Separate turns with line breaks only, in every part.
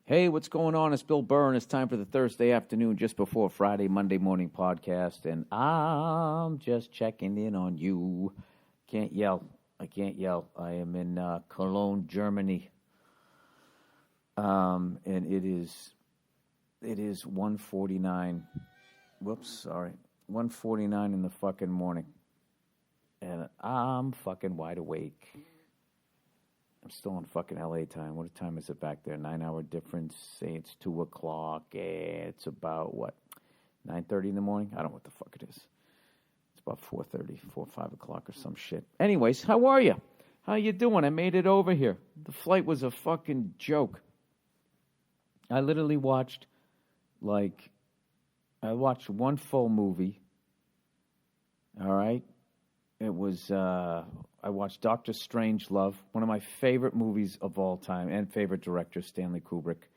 Hey, what's going on? It's Bill Burr, and it's time for the Thursday afternoon, just before Friday, Monday morning podcast, and I'm just checking in on you. Can't yell. I can't yell. I am in Cologne, Germany, and it is 1:49. Whoops, sorry, 1:49 in the fucking morning, and I'm fucking wide awake. I'm still on fucking LA time. What time is it back there? 9-hour difference. Say it's 2 o'clock. It's about, what, 9:30 in the morning? I don't know what the fuck it is. It's about 4:30, 4, 5 o'clock or some shit. Anyways, how are you? How you doing? I made it over here. The flight was a fucking joke. I literally watched, one full movie. All right? It was, I watched Doctor Strangelove, one of my favorite movies of all time, and favorite directors, Stanley Kubrick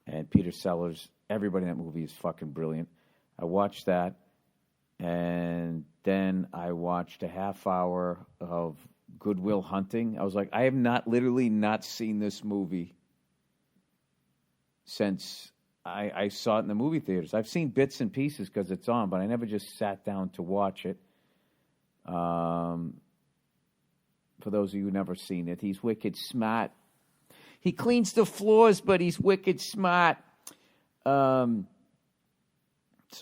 and Peter Sellers. Everybody in that movie is fucking brilliant. I watched that, and then I watched a half hour of Good Will Hunting. I was like, I have literally not seen this movie since I saw it in the movie theaters. I've seen bits and pieces because it's on, but I never just sat down to watch it. For those of you who've never seen it, he's wicked smart. He cleans the floors, but he's wicked smart. Saw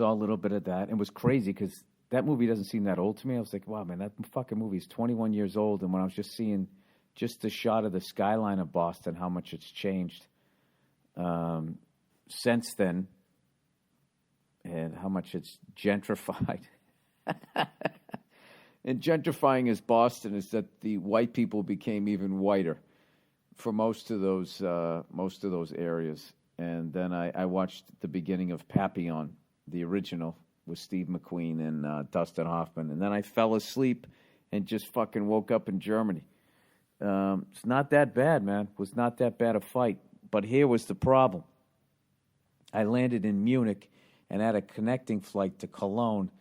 a little bit of that. It was crazy because that movie doesn't seem that old to me. I was like, wow, man, that fucking movie is 21 years old. And when I was just seeing just the shot of the skyline of Boston, how much it's changed since then, and how much it's gentrified. And gentrifying as Boston is that the white people became even whiter for most of those areas. And then I watched the beginning of Papillon, the original, with Steve McQueen and Dustin Hoffman. And then I fell asleep and just fucking woke up in Germany. It's not that bad, man. It was not that bad a fight. But here was the problem. I landed in Munich and had a connecting flight to Cologne.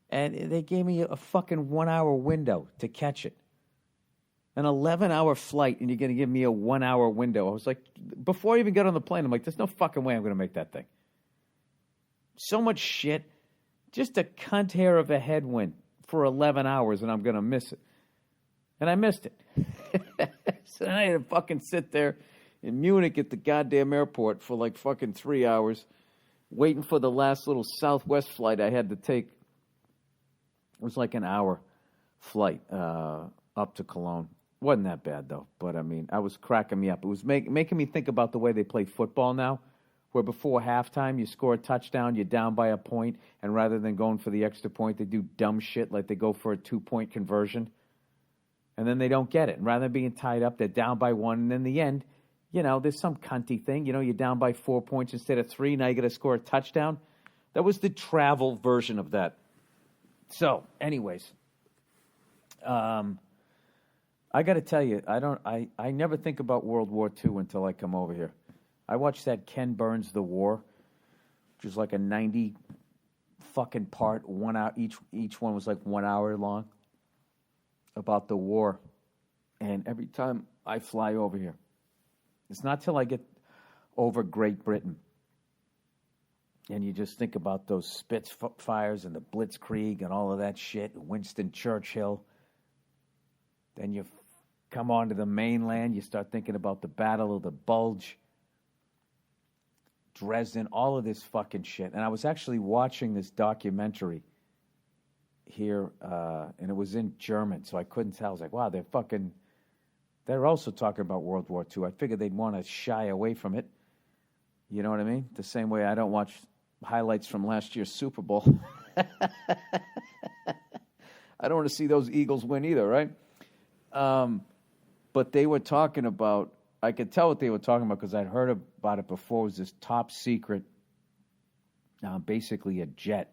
And they gave me a fucking 1-hour window to catch it. An 11-hour flight, and you're going to give me a 1-hour window. I was like, before I even got on the plane, I'm like, there's no fucking way I'm going to make that thing. So much shit. Just a cunt hair of a headwind for 11 hours, and I'm going to miss it. And I missed it. So then I had to fucking sit there in Munich at the goddamn airport for like fucking 3 hours, waiting for the last little Southwest flight I had to take. It was like an hour flight up to Cologne. Wasn't that bad, though. But, I mean, I was cracking me up. It was making me think about the way they play football now, where before halftime you score a touchdown, you're down by a point, and rather than going for the extra point, they do dumb shit like they go for a 2-point conversion, and then they don't get it. And rather than being tied up, they're down by 1, and in the end, you know, there's some cunty thing. You know, you're down by 4 points instead of 3, now you got to score a touchdown. That was the travel version of that. So, anyways, I got to tell you, I never think about World War II until I come over here. I watched that Ken Burns' The War, which was like a 90 fucking part, 1 hour, each one was like 1 hour long, about the war. And every time I fly over here, it's not till I get over Great Britain, and you just think about those Spitfires and the Blitzkrieg and all of that shit, Winston Churchill. Then you come onto the mainland, you start thinking about the Battle of the Bulge, Dresden, all of this fucking shit. And I was actually watching this documentary here, and it was in German, so I couldn't tell. I was like, wow, they're also talking about World War II. I figured they'd want to shy away from it. You know what I mean? The same way I don't watch highlights from last year's Super Bowl. I don't want to see those Eagles win either, right? But they were talking about, I could tell what they were talking about because I'd heard about it before. It was this top secret, basically a jet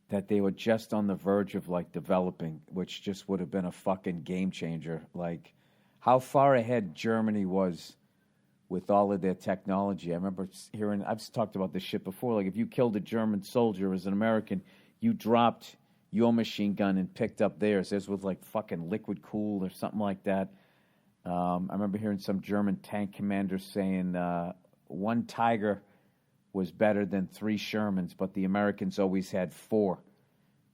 that they were just on the verge of like developing, which just would have been a fucking game changer. Like how far ahead Germany was with all of their technology. I remember hearing, I've talked about this shit before, like if you killed a German soldier as an American, you dropped your machine gun and picked up theirs. Theirs was like fucking liquid cooled or something like that. I remember hearing some German tank commander saying one Tiger was better than 3 Shermans, but the Americans always had 4.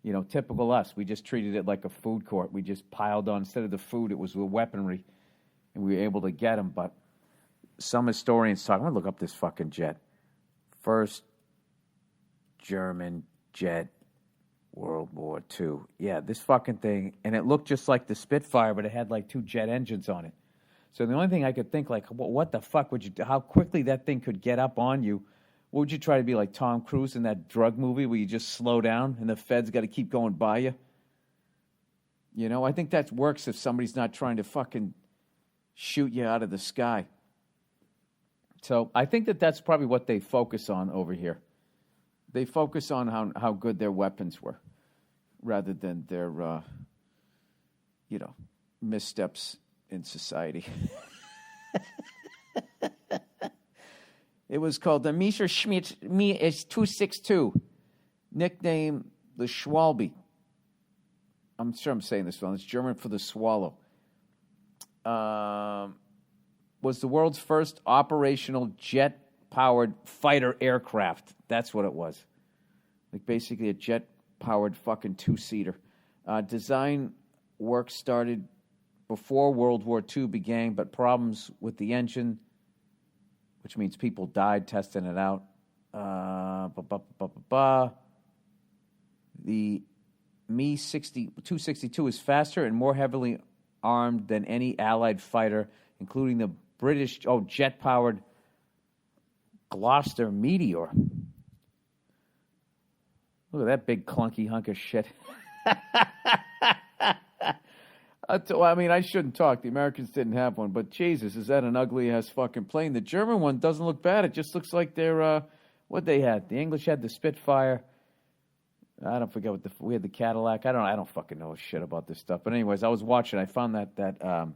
You know, typical us. We just treated it like a food court. We just piled on. Instead of the food, it was the weaponry, and we were able to get them. But some historians talk, I'm going to look up this fucking jet. First German jet, World War II. Yeah, this fucking thing. And it looked just like the Spitfire, but it had like 2 jet engines on it. So the only thing I could think, like, what the fuck would you do? How quickly that thing could get up on you. What would you try to be like Tom Cruise in that drug movie where you just slow down and the feds got to keep going by you? You know, I think that works if somebody's not trying to fucking shoot you out of the sky. So I think that's probably what they focus on over here. They focus on how good their weapons were rather than their, missteps in society. It was called the Messerschmitt is 262, nicknamed the Schwalbe. I'm sure I'm saying this wrong. It's German for the swallow. Was the world's first operational jet-powered fighter aircraft. That's what it was. Like basically a jet-powered fucking 2-seater. Design work started before World War II began, but problems with the engine, which means people died testing it out. The Me-262 is faster and more heavily armed than any Allied fighter, including the British jet-powered Gloucester Meteor. Look at that big clunky hunk of shit. I mean, I shouldn't talk. The Americans didn't have one, but Jesus, is that an ugly-ass fucking plane? The German one doesn't look bad. It just looks like they're, what they had. The English had the Spitfire. I don't forget we had the Cadillac. I don't fucking know shit about this stuff. But anyways, I was watching. I found that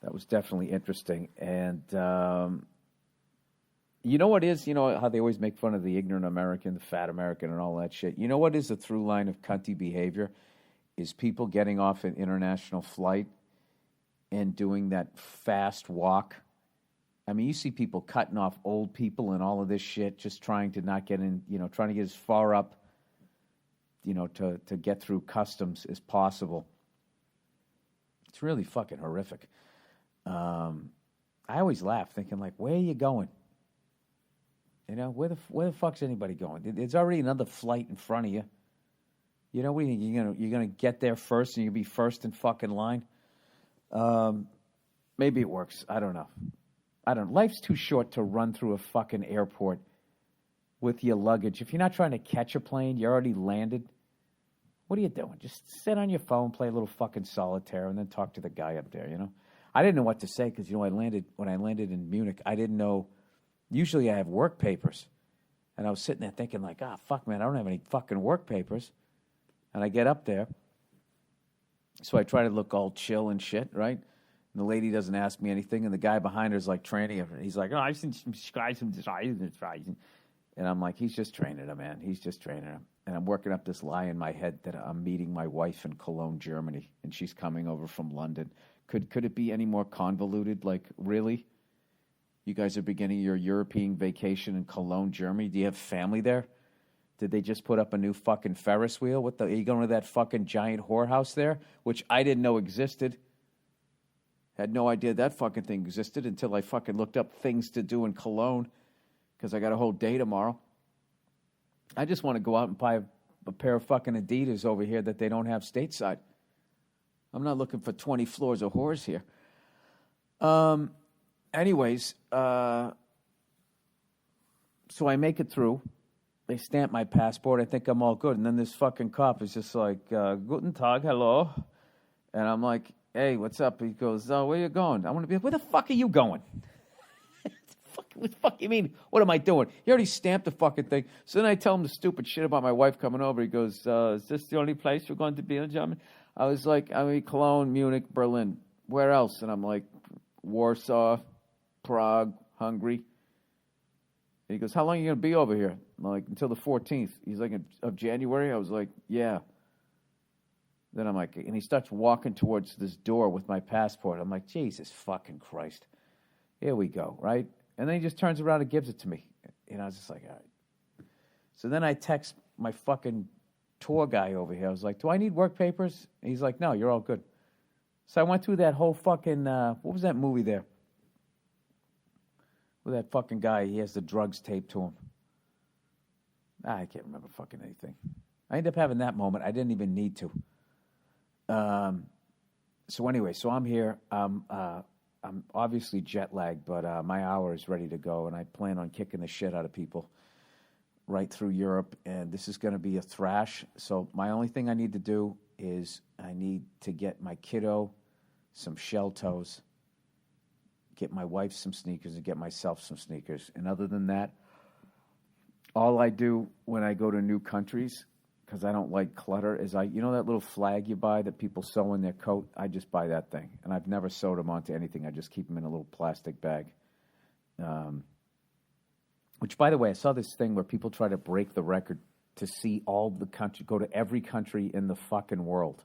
was definitely interesting. And you know what is? You know how they always make fun of the ignorant American, the fat American, and all that shit? You know what is the through line of cunty behavior? Is people getting off an international flight and doing that fast walk. I mean, you see people cutting off old people and all of this shit, just trying to not get in, trying to get as far up, to get through customs as possible. It's really fucking horrific. I always laugh thinking, like, where are you going? Where the fuck's anybody going? There's already another flight in front of you. What do you think? You're gonna get there first and you'll be first in fucking line? Maybe it works. I don't know. Life's too short to run through a fucking airport with your luggage. If you're not trying to catch a plane, you're already landed. What are you doing? Just sit on your phone, play a little fucking solitaire, and then talk to the guy up there, I didn't know what to say because, when I landed in Munich, I didn't know. Usually I have work papers. And I was sitting there thinking like, fuck, man, I don't have any fucking work papers. And I get up there. So I try to look all chill and shit, right? And the lady doesn't ask me anything. And the guy behind her is like training her. He's like, I've seen some guys. And I'm like, he's just training her, man. He's just training her. And I'm working up this lie in my head that I'm meeting my wife in Cologne, Germany. And she's coming over from London. Could it be any more convoluted? Like, really? You guys are beginning your European vacation in Cologne, Germany. Do you have family there? Did they just put up a new fucking Ferris wheel? Are you going to that fucking giant whorehouse there? Which I didn't know existed. Had no idea that fucking thing existed until I fucking looked up things to do in Cologne because I got a whole day tomorrow. I just want to go out and buy a pair of fucking Adidas over here that they don't have stateside. I'm not looking for 20 floors of whores here. Anyways, so I make it through. They stamp my passport. I think I'm all good. And then this fucking cop is just like, Guten Tag, hello. And I'm like, hey, what's up? He goes, where you going? I want to be like, where the fuck are you going? What the fuck you mean? What am I doing? He already stamped the fucking thing. So then I tell him the stupid shit about my wife coming over. He goes, is this the only place you're going to be in Germany? I was like, Cologne, Munich, Berlin. Where else? And I'm like, Warsaw, Prague, Hungary. And he goes, how long are you going to be over here? I'm like, until the 14th. He's like, of January? I was like, yeah. Then I'm like, and he starts walking towards this door with my passport. I'm like, Jesus fucking Christ. Here we go, right? And then he just turns around and gives it to me. I was just like, all right. So then I text my fucking tour guy over here. I was like, do I need work papers? And he's like, no, you're all good. So I went through that whole fucking, what was that movie there? With that fucking guy, he has the drugs taped to him. I can't remember fucking anything. I ended up having that moment. I didn't even need to. So anyway, so I'm here. I'm obviously jet lagged, but my hour is ready to go, and I plan on kicking the shit out of people right through Europe, and this is going to be a thrash. So my only thing I need to do is I need to get my kiddo some shell toes, get my wife some sneakers, and get myself some sneakers. And other than that, all I do when I go to new countries, because I don't like clutter, is you know that little flag you buy that people sew in their coat? I just buy that thing. And I've never sewed them onto anything. I just keep them in a little plastic bag. Which, by the way, I saw this thing where people try to break the record to see all the country, go to every country in the fucking world.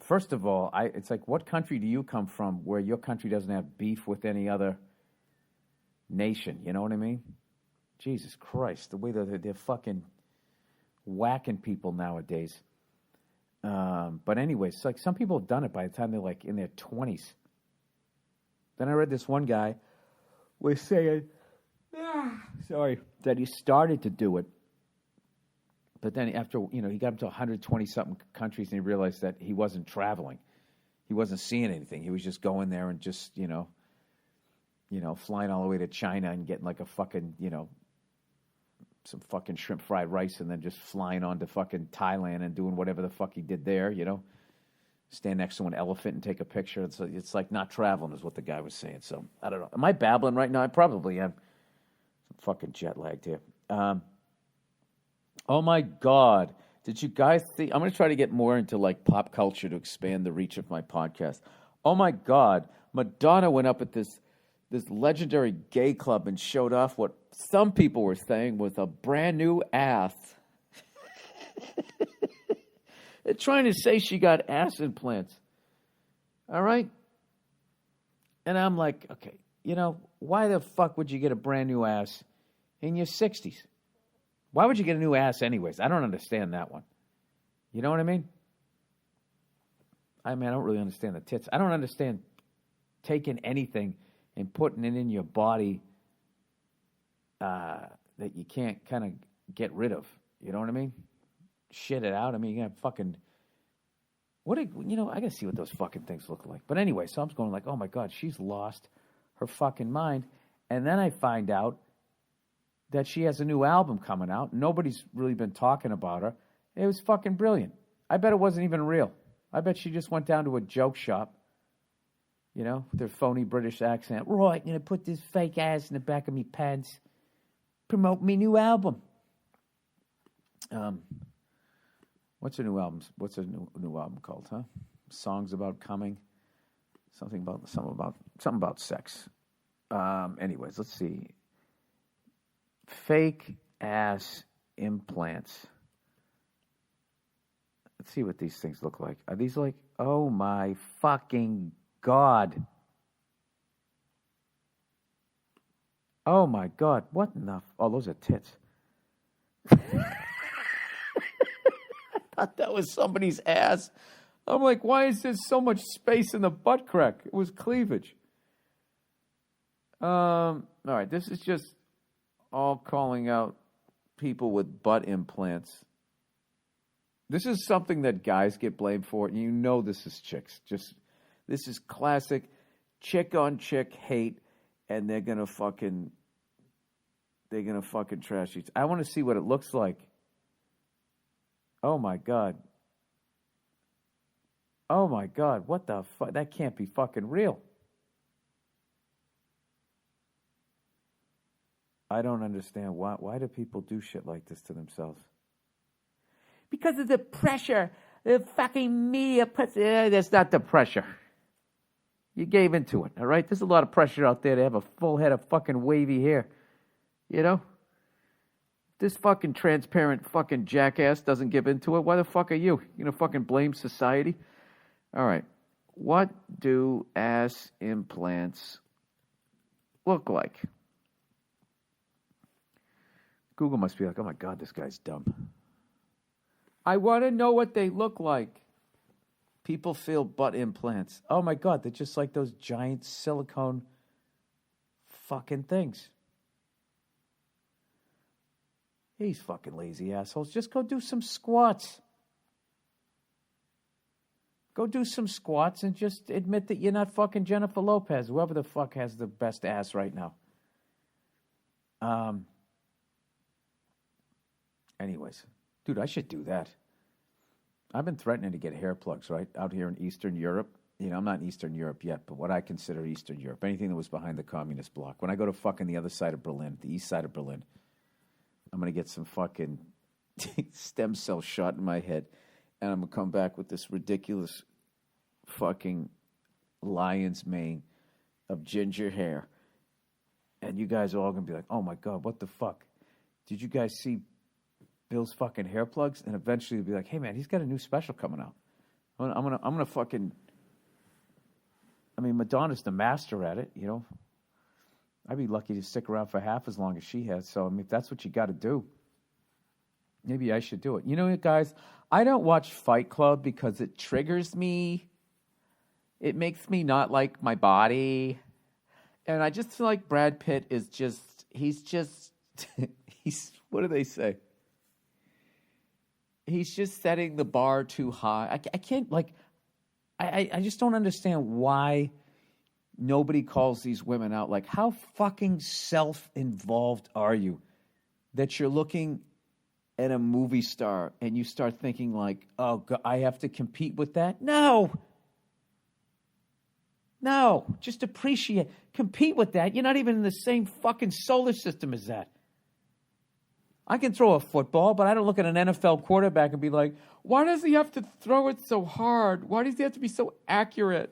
First of all, it's like, what country do you come from where your country doesn't have beef with any other nation? You know what I mean? Jesus Christ, the way that they're fucking whacking people nowadays. But anyway, it's like some people have done it by the time they're like in their 20s. Then I read this one guy was saying, that he started to do it. But then after, he got up to 120-something countries and he realized that he wasn't traveling. He wasn't seeing anything. He was just going there and just, flying all the way to China and getting like a fucking, some fucking shrimp fried rice and then just flying on to fucking Thailand and doing whatever the fuck he did there, Stand next to an elephant and take a picture. It's like not traveling is what the guy was saying. So, I don't know. Am I babbling right now? I probably am. I'm fucking jet lagged here. Oh my God. Did you guys think... I'm going to try to get more into like pop culture to expand the reach of my podcast. Oh my God. Madonna went up at this legendary gay club and showed off what some people were saying was a brand new ass. They're trying to say she got ass implants. All right? And I'm like, okay, why the fuck would you get a brand new ass in your 60s? Why would you get a new ass anyways? I don't understand that one. You know what I mean? I don't really understand the tits. I don't understand taking anything and putting it in your body that you can't kind of get rid of. You know what I mean? Shit it out. You got fucking... I got to see what those fucking things look like. But anyway, so I'm going like, oh my God, she's lost her fucking mind. And then I find out that she has a new album coming out. Nobody's really been talking about her. It was fucking brilliant. I bet it wasn't even real. I bet she just went down to a joke shop, with her phony British accent. Right, I'm going to put this fake ass in the back of me pants. Promote me new album. What's her new album? What's her new album called, huh? Songs about coming. Something about sex. Anyways, let's see. Fake ass implants. Let's see what these things look like. Are these like, oh my fucking God. Oh my God. What in the... Oh, those are tits. I thought that was somebody's ass. I'm like, why is there so much space in the butt crack? It was cleavage. All right, this is just all calling out people with butt implants. This is something that guys get blamed for, and this is chicks. This is classic chick on chick hate, and they're gonna fucking trash each. I want to see what it looks like. Oh my God. Oh my God, what the fuck? That can't be fucking real. I don't understand why do people do shit like this to themselves? Because of the pressure. The fucking media puts... that's not the pressure. You gave into it, all right? There's a lot of pressure out there to have a full head of fucking wavy hair. This fucking transparent fucking jackass doesn't give into it. Why the fuck are you? You gonna fucking blame society? All right. What do ass implants look like? Google must be like, oh my God, this guy's dumb. I want to know what they look like. People feel butt implants. Oh my God, they're just like those giant silicone fucking things. These fucking lazy assholes. Just go do some squats. Go do some squats and just admit that you're not fucking Jennifer Lopez, whoever the fuck has the best ass right now. Anyways, dude, I should do that. I've been threatening to get hair plugs, right, out here in Eastern Europe. You know, I'm not in Eastern Europe yet, but what I consider Eastern Europe, anything that was behind the communist bloc. When I go to fucking the other side of Berlin, the east side of Berlin, I'm going to get some fucking stem cell shot in my head, and I'm going to come back with this ridiculous fucking lion's mane of ginger hair. And you guys are all going to be like, oh my God, what the fuck? Did you guys see Bill's fucking hair plugs? And eventually you'll be like, hey man, he's got a new special coming out. I'm gonna fucking, I mean, Madonna's the master at it, you know. I'd be lucky to stick around for half as long as she has. So, I mean, if that's what you got to do, maybe I should do it. You know what, guys? I don't watch Fight Club because it triggers me. It makes me not like my body. And I just feel like Brad Pitt is just, he's, what do they say? He's just setting the bar too high. I can't, like, I just don't understand why nobody calls these women out. Like, how fucking self-involved are you that you're looking at a movie star and you start thinking like, oh, God, I have to compete with that? No, just appreciate, compete with that. You're not even in the same fucking solar system as that. I can throw a football, but I don't look at an NFL quarterback and be like, why does he have to throw it so hard? Why does he have to be so accurate?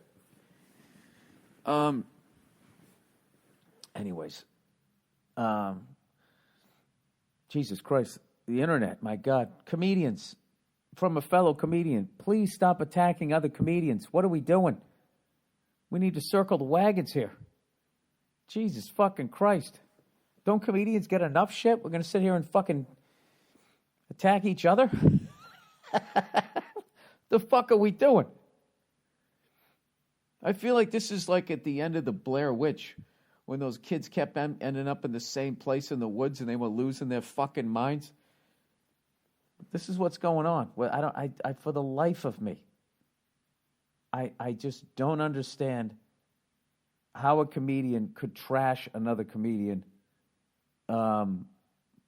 Anyways, Jesus Christ, the internet, my God. Comedians, from a fellow comedian, please stop attacking other comedians. What are we doing? We need to circle the wagons here. Jesus fucking Christ. Don't comedians get enough shit? We're going to sit here and fucking attack each other? The fuck are we doing? I feel like this is like at the end of the Blair Witch, when those kids kept ending up in the same place in the woods and they were losing their fucking minds. This is what's going on. Well, I for the life of me, I just don't understand how a comedian could trash another comedian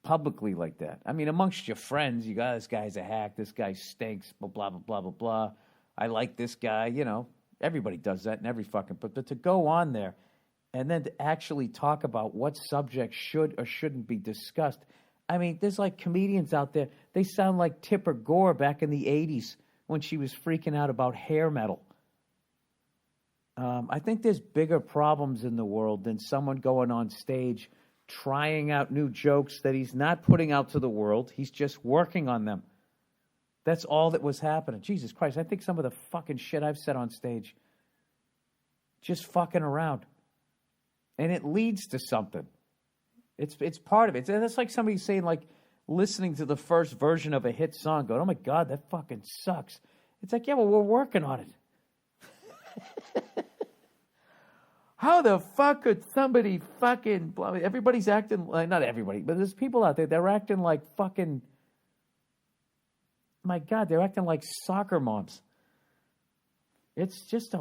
publicly like that. I mean, amongst your friends, you got, this guy's a hack, this guy stinks, blah, blah, blah, blah, blah, blah. I like this guy, you know. Everybody does that in every fucking... But to go on there and then to actually talk about what subject should or shouldn't be discussed. I mean, there's like comedians out there, they sound like Tipper Gore back in the 80s when she was freaking out about hair metal. I think there's bigger problems in the world than someone going on stage trying out new jokes that he's not putting out to the world. He's just working on them. That's all that was happening. Jesus Christ, I think some of the fucking shit I've said on stage, just fucking around. And it leads to something. It's part of it. That's like somebody saying, like, listening to the first version of a hit song, going, oh my God, that fucking sucks. It's like, yeah, well, we're working on it. How the fuck could somebody fucking... Everybody's acting like... Not everybody, but there's people out there, they're acting like fucking... My God, they're acting like soccer moms. It's just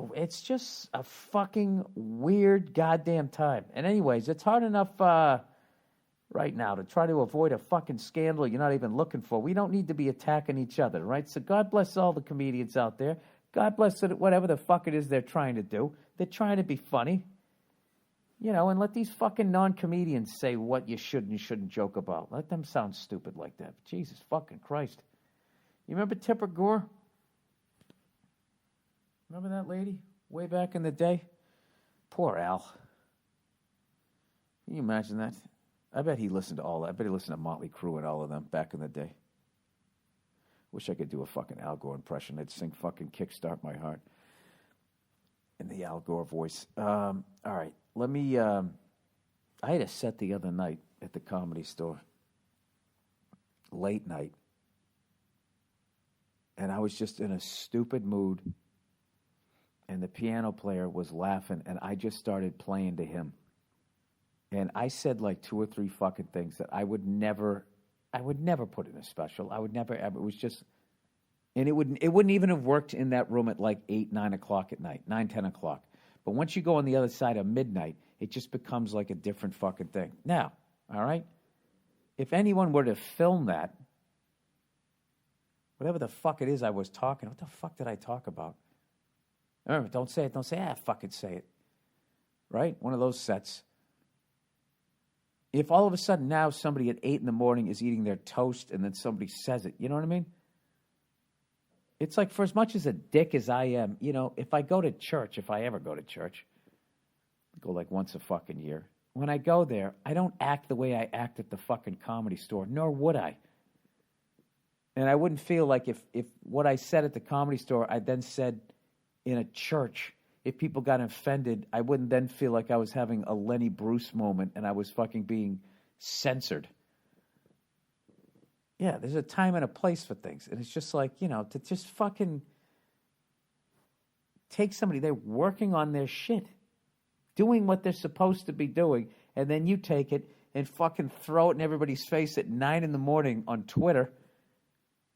a fucking weird goddamn time. And anyways, it's hard enough right now to try to avoid a fucking scandal you're not even looking for. We don't need to be attacking each other, right? So God bless all the comedians out there. God bless whatever the fuck it is they're trying to do. They're trying to be funny. You know, and let these fucking non-comedians say what you should and shouldn't joke about. Let them sound stupid like that. Jesus fucking Christ. You remember Tipper Gore? Remember that lady? Way back in the day? Poor Al. Can you imagine that? I bet he listened to all that. I bet he listened to Motley Crue and all of them back in the day. Wish I could do a fucking Al Gore impression. I'd sing fucking Kickstart My Heart in the Al Gore voice. All right. Let me I had a set the other night at the Comedy Store, late night, and I was just in a stupid mood, and the piano player was laughing, and I just started playing to him. And I said like 2 or 3 fucking things that I would never put in a special. I would never ever. It was just, and it wouldn't even have worked in that room at like 8, 9 o'clock at night, 9, 10 o'clock. But once you go on the other side of midnight, it just becomes like a different fucking thing. Now, all right, if anyone were to film that, whatever the fuck it is I was talking, what the fuck did I talk about? Don't say it. Don't say, fucking say it. Right? One of those sets. If all of a sudden now somebody at 8 in the morning is eating their toast and then somebody says it, you know what I mean? It's like, for as much as a dick as I am, you know, if I go to church, if I ever go to church, I go like once a fucking year. When I go there, I don't act the way I act at the fucking Comedy Store, nor would I. And I wouldn't feel like if what I said at the Comedy Store, I then said in a church, if people got offended, I wouldn't then feel like I was having a Lenny Bruce moment and I was fucking being censored. Yeah, there's a time and a place for things. And it's just like, you know, to just fucking take somebody, they're working on their shit, doing what they're supposed to be doing, and then you take it and fucking throw it in everybody's face at 9 in the morning on Twitter.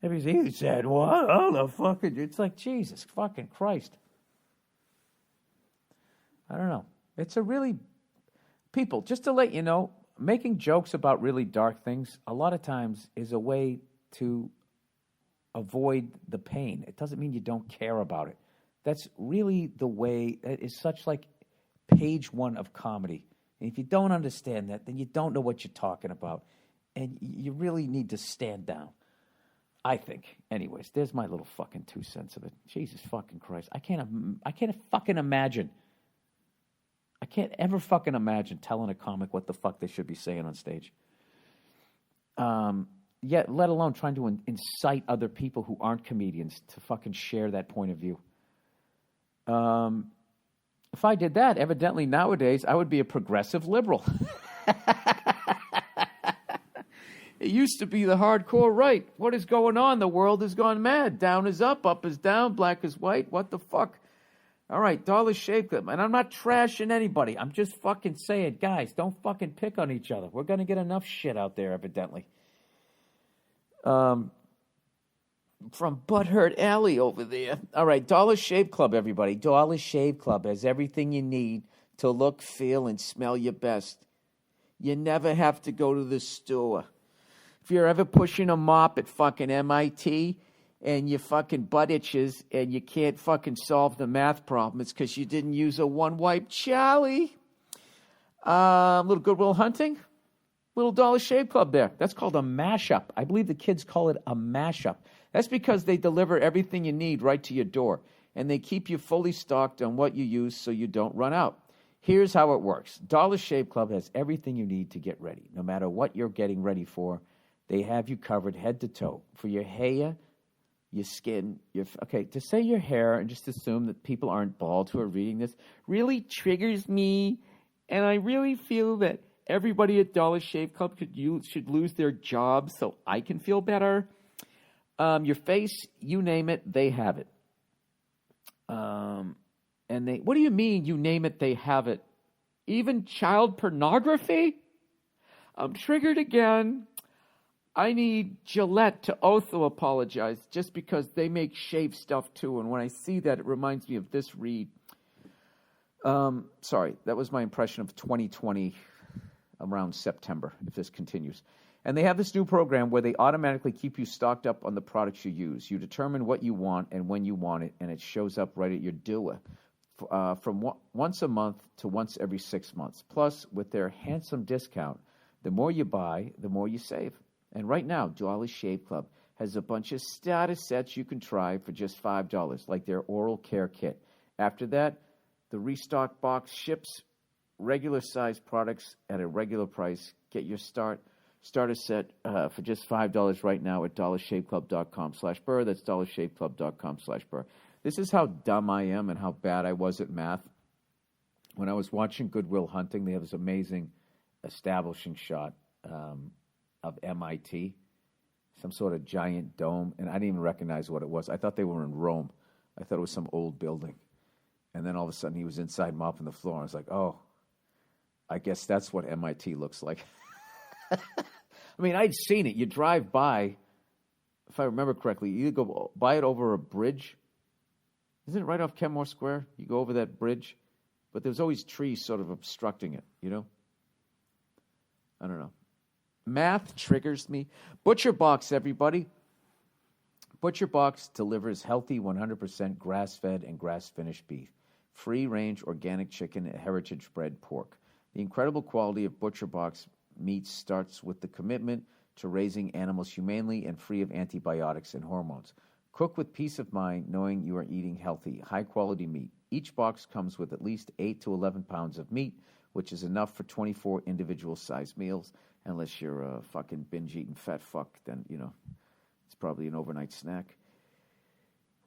Everybody's, he said, what? Oh, the fucking, it's like, Jesus fucking Christ. I don't know. It's a really, people, just to let you know, making jokes about really dark things a lot of times is a way to avoid the pain. It doesn't mean you don't care about it. That's really the way, it is such like page 1 of comedy. And if you don't understand that, then you don't know what you're talking about. And you really need to stand down. I think. Anyways, there's my little fucking 2 cents of it. Jesus fucking Christ. I can't fucking imagine. I can't ever fucking imagine telling a comic what the fuck they should be saying on stage. Yet, let alone trying to incite other people who aren't comedians to fucking share that point of view. If I did that, evidently nowadays, I would be a progressive liberal. It used to be the hardcore right. What is going on? The world has gone mad. Down is up is down, black is white. What the fuck? All right, Dollar Shave Club. And I'm not trashing anybody. I'm just fucking saying, guys, don't fucking pick on each other. We're going to get enough shit out there, evidently. From Butthurt Alley over there. All right, Dollar Shave Club, everybody. Dollar Shave Club has everything you need to look, feel, and smell your best. You never have to go to the store. If you're ever pushing a mop at fucking MIT and your fucking butt itches and you can't fucking solve the math problem, it's because you didn't use a one-wipe Charlie. Little Goodwill Hunting, little Dollar Shave Club there. That's called a mashup. I believe the kids call it a mashup. That's because they deliver everything you need right to your door, and they keep you fully stocked on what you use so you don't run out. Here's how it works. Dollar Shave Club has everything you need to get ready. No matter what you're getting ready for, they have you covered head to toe. For your hair, your skin, to say your hair and just assume that people aren't bald who are reading this really triggers me. And I really feel that everybody at Dollar Shave Club should lose their job so I can feel better. Your face, you name it, they have it. What do you mean you name it, they have it? Even child pornography? I'm triggered again. I need Gillette to also apologize just because they make shave stuff too. And when I see that, it reminds me of this read. Sorry, that was my impression of 2020 around September, if this continues. And they have this new program where they automatically keep you stocked up on the products you use. You determine what you want and when you want it, and it shows up right at your door from once a month to once every 6 months. Plus, with their handsome discount, the more you buy, the more you save. And right now, Dollar Shave Club has a bunch of starter sets you can try for just $5, like their oral care kit. After that, the restock box ships regular size products at a regular price. Get your starter set for just $5 right now at dollarshaveclub.com/Burr. That's dollarshaveclub.com/Burr. This is how dumb I am and how bad I was at math. When I was watching Goodwill Hunting, they have this amazing establishing shot of MIT, some sort of giant dome, and I didn't even recognize what it was. I thought they were in Rome. I thought it was some old building. And then all of a sudden he was inside mopping the floor. And I was like, oh, I guess that's what MIT looks like. I mean, I'd seen it. You drive by, if I remember correctly, you go by it over a bridge. Isn't it right off Kenmore Square? You go over that bridge. But there's always trees sort of obstructing it, you know? I don't know. Math triggers me. Butcher Box, everybody. Butcher Box delivers healthy 100% grass-fed and grass-finished beef, free-range organic chicken, and heritage-bred pork. The incredible quality of Butcher Box meat starts with the commitment to raising animals humanely and free of antibiotics and hormones. Cook with peace of mind knowing you are eating healthy, high-quality meat. Each box comes with at least 8 to 11 pounds of meat, which is enough for 24 individual-sized meals. Unless you're a fucking binge-eating fat fuck, then, you know, it's probably an overnight snack.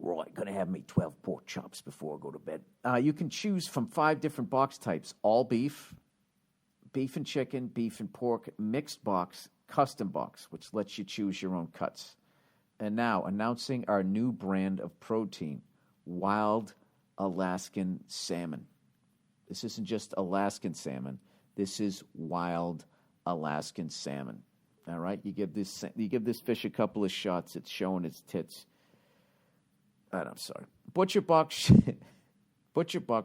Right, gonna have me 12 pork chops before I go to bed. You can choose from 5 different box types: all beef, beef and chicken, beef and pork, mixed box, custom box, which lets you choose your own cuts. And now, announcing our new brand of protein, Wild Alaskan Salmon. This isn't just Alaskan salmon. This is wild Alaskan salmon. All right, you give this fish a couple of shots, it's showing its tits. I'm sorry. Butcher Box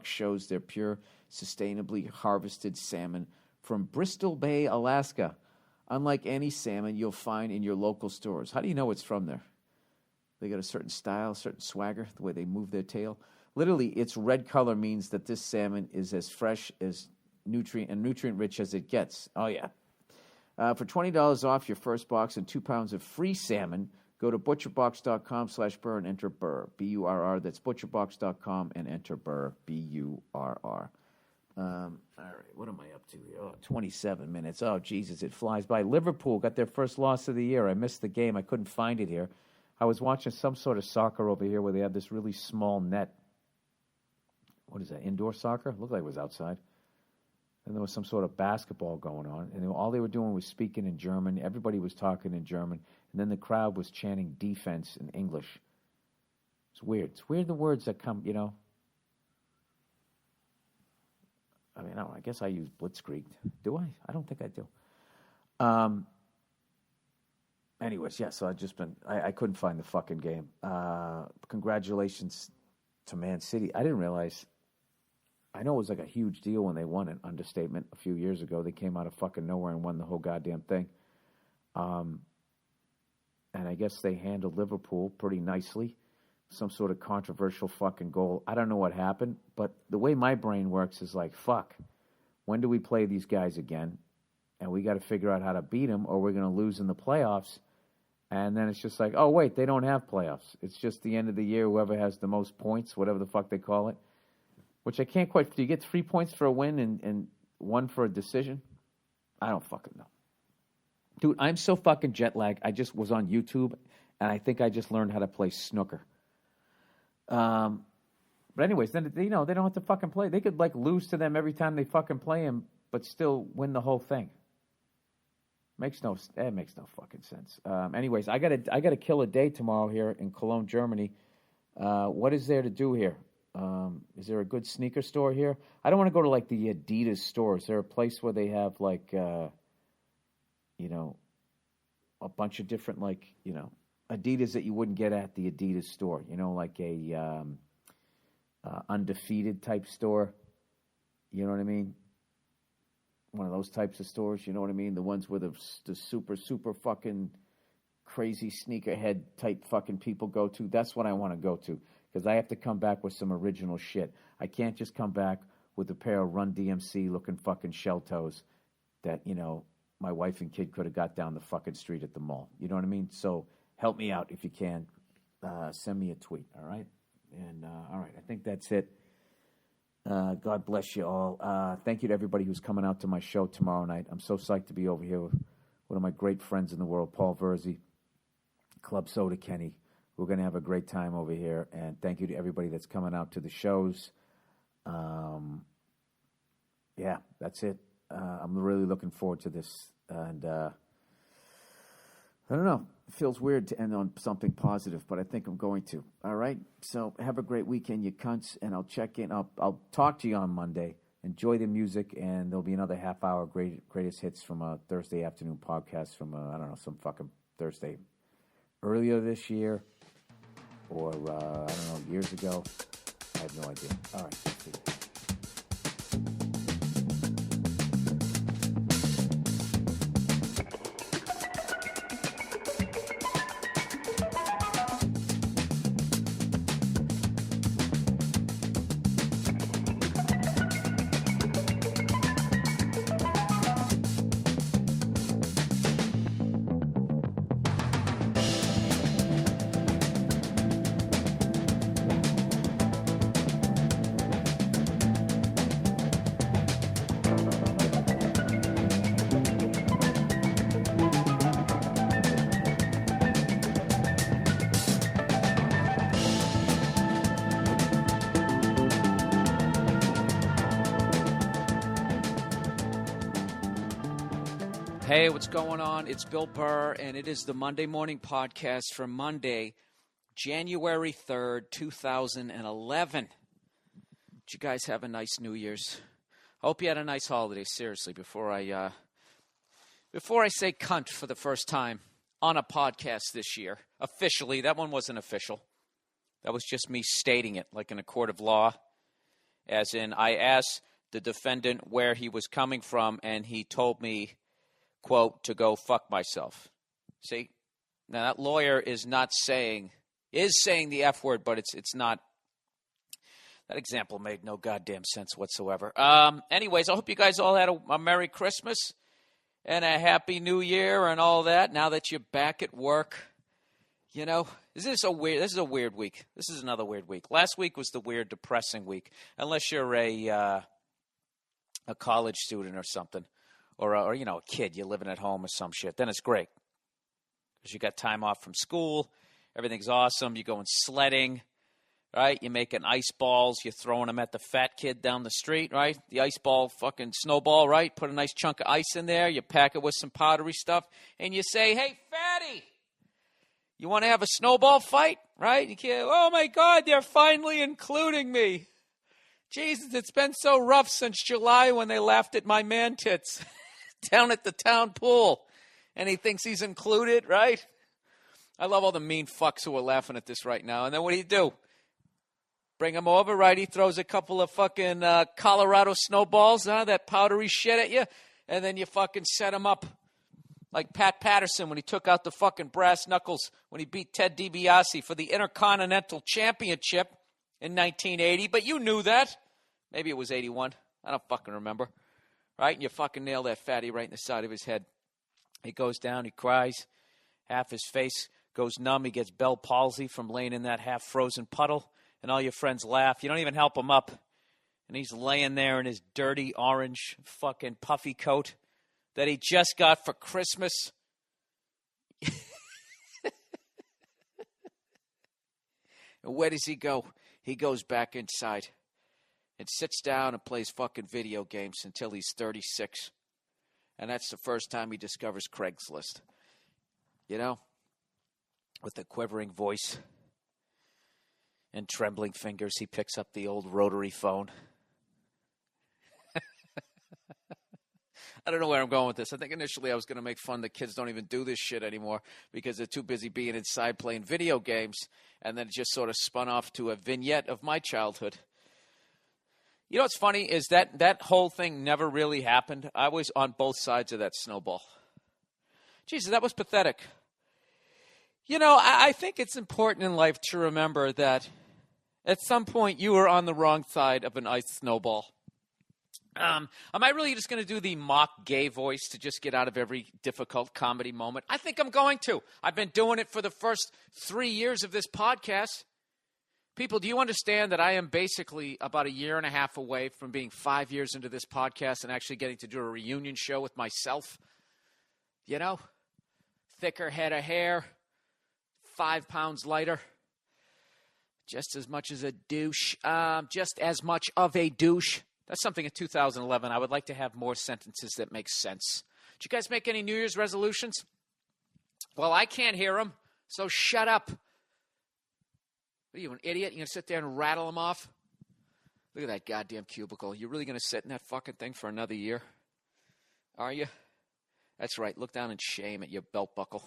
shows their pure, sustainably harvested salmon from Bristol Bay, Alaska. Unlike any salmon you'll find in your local stores. How do you know it's from there? They got a certain style, a certain swagger, the way they move their tail. Literally, its red color means that this salmon is as fresh as nutrient-rich as it gets. Oh, yeah. For $20 off your first box and 2 pounds of free salmon, go to butcherbox.com/Burr and enter Burr, B-U-R-R. That's butcherbox.com and enter Burr, B-U-R-R. All right, what am I up to here? Oh, 27 minutes. Oh, Jesus, it flies by. Liverpool got their first loss of the year. I missed the game. I couldn't find it here. I was watching some sort of soccer over here where they had this really small net. What is that, indoor soccer? It looked like it was outside. And there was some sort of basketball going on. And all they were doing was speaking in German. Everybody was talking in German. And then the crowd was chanting defense in English. It's weird. It's weird the words that come, you know. I mean, I guess I use Blitzkrieg. Do I? I don't think I do. Anyways, yeah, so I couldn't find the fucking game. Congratulations to Man City. I didn't realize, I know it was like a huge deal when they won an understatement a few years ago. They came out of fucking nowhere and won the whole goddamn thing. And I guess they handled Liverpool pretty nicely. Some sort of controversial fucking goal. I don't know what happened, but the way my brain works is like, fuck, when do we play these guys again? And we got to figure out how to beat them or we're going to lose in the playoffs. And then it's just like, oh, wait, they don't have playoffs. It's just the end of the year, whoever has the most points, whatever the fuck they call it. Which I can't quite, do you get 3 points for a win and 1 for a decision? I don't fucking know. Dude, I'm so fucking jet lagged. I just was on YouTube, and I think I just learned how to play snooker. But anyways, then, you know, they don't have to fucking play. They could, like, lose to them every time they fucking play them, but still win the whole thing. Makes no fucking sense. Anyways, I gotta kill a day tomorrow here in Cologne, Germany. What is there to do here? Is there a good sneaker store here? I don't want to go to like the Adidas store. Is there a place where they have like, you know, a bunch of different like, you know, Adidas that you wouldn't get at the Adidas store? You know, like a Undefeated type store. You know what I mean? One of those types of stores. You know what I mean? The ones where the super fucking crazy sneakerhead type fucking people go to. That's what I want to go to. Because I have to come back with some original shit. I can't just come back with a pair of Run DMC looking fucking shell toes that, you know, my wife and kid could have got down the fucking street at the mall. You know what I mean? So help me out if you can. Send me a tweet, all right? And, all right, I think that's it. God bless you all. Thank you to everybody who's coming out to my show tomorrow night. I'm so psyched to be over here with one of my great friends in the world, Paul Verzi, Club Soda Kenny. We're going to have a great time over here, and thank you to everybody that's coming out to the shows. Yeah, that's it. I'm really looking forward to this. And I don't know. It feels weird to end on something positive, but I think I'm going to. All right? So have a great weekend, you cunts, and I'll check in. I'll talk to you on Monday. Enjoy the music, and there'll be another half-hour greatest hits from a Thursday afternoon podcast from, I don't know, some fucking Thursday earlier this year or, I don't know, years ago. I have no idea. All right. See you.
Hey, what's going on? It's Bill Burr, and it is the Monday Morning Podcast for Monday, January 3rd, 2011. Did you guys have a nice New Year's? I hope you had a nice holiday, seriously, before I say cunt for the first time on a podcast this year. Officially, that one wasn't official. That was just me stating it, like in a court of law. As in, I asked the defendant where he was coming from, and he told me, quote, to go fuck myself. See? Now, that lawyer is saying the F word, but it's not. That example made no goddamn sense whatsoever. Anyways, I hope you guys all had a Merry Christmas and a Happy New Year and all that. Now that you're back at work, you know, this is a weird week. This is another weird week. Last week was the weird, depressing week, unless you're a college student or something. Or you know, a kid, you're living at home or some shit, then it's great. Because you got time off from school, everything's awesome, you're going sledding, right? You're making ice balls, you're throwing them at the fat kid down the street, right? The ice ball, fucking snowball, right? Put a nice chunk of ice in there, you pack it with some powdery stuff, and you say, hey, fatty, you want to have a snowball fight, right? You can't, oh my God, they're finally including me. Jesus, it's been so rough since July when they laughed at my man tits. Down at the town pool, and he thinks he's included, right? I love all the mean fucks who are laughing at this right now. And then what do? Bring him over, right? He throws a couple of fucking Colorado snowballs, that powdery shit at you, and then you fucking set him up like Pat Patterson when he took out the fucking brass knuckles when he beat Ted DiBiase for the Intercontinental Championship in 1980. But you knew that. Maybe it was 81. I don't fucking remember. Right? And you fucking nail that fatty right in the side of his head. He goes down, he cries. Half his face goes numb. He gets Bell palsy from laying in that half-frozen puddle. And all your friends laugh. You don't even help him up. And he's laying there in his dirty orange fucking puffy coat that he just got for Christmas. And where does he go? He goes back inside. And sits down and plays fucking video games until he's 36. And that's the first time he discovers Craigslist. You know? With a quivering voice and trembling fingers, he picks up the old rotary phone. I don't know where I'm going with this. I think initially I was going to make fun that kids don't even do this shit anymore because they're too busy being inside playing video games. And then it just sort of spun off to a vignette of my childhood. You know what's funny is that whole thing never really happened. I was on both sides of that snowball. Jesus, that was pathetic. You know, I think it's important in life to remember that at some point you were on the wrong side of an ice snowball. Am I really just going to do the mock gay voice to just get out of every difficult comedy moment? I think I'm going to. I've been doing it for the first 3 years of this podcast. People, do you understand that I am basically about a year and a half away from being 5 years into this podcast and actually getting to do a reunion show with myself? You know, thicker head of hair, 5 pounds lighter, just as much as a douche, just as much of a douche That's something in 2011. I would like to have more sentences that make sense. Did you guys make any New Year's resolutions? Well, I can't hear them, so shut up. What are you, an idiot? You going to sit there and rattle them off? Look at that goddamn cubicle. You're really going to sit in that fucking thing for another year? Are you? That's right. Look down in shame at your belt buckle.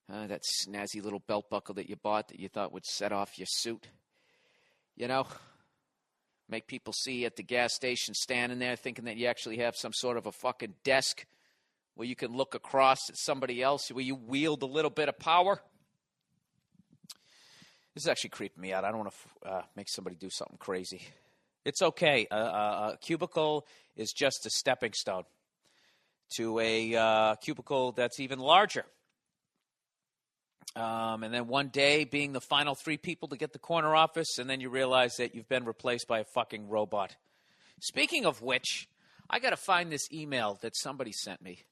That snazzy little belt buckle that you bought that you thought would set off your suit. You know, make people see you at the gas station standing there thinking that you actually have some sort of a fucking desk where you can look across at somebody else, where you wield a little bit of power. This is actually creeping me out. I don't want to make somebody do something crazy. It's okay. A cubicle is just a stepping stone to a cubicle that's even larger. And then one day being the final 3 people to get the corner office, and then you realize that you've been replaced by a fucking robot. Speaking of which, I got to find this email that somebody sent me.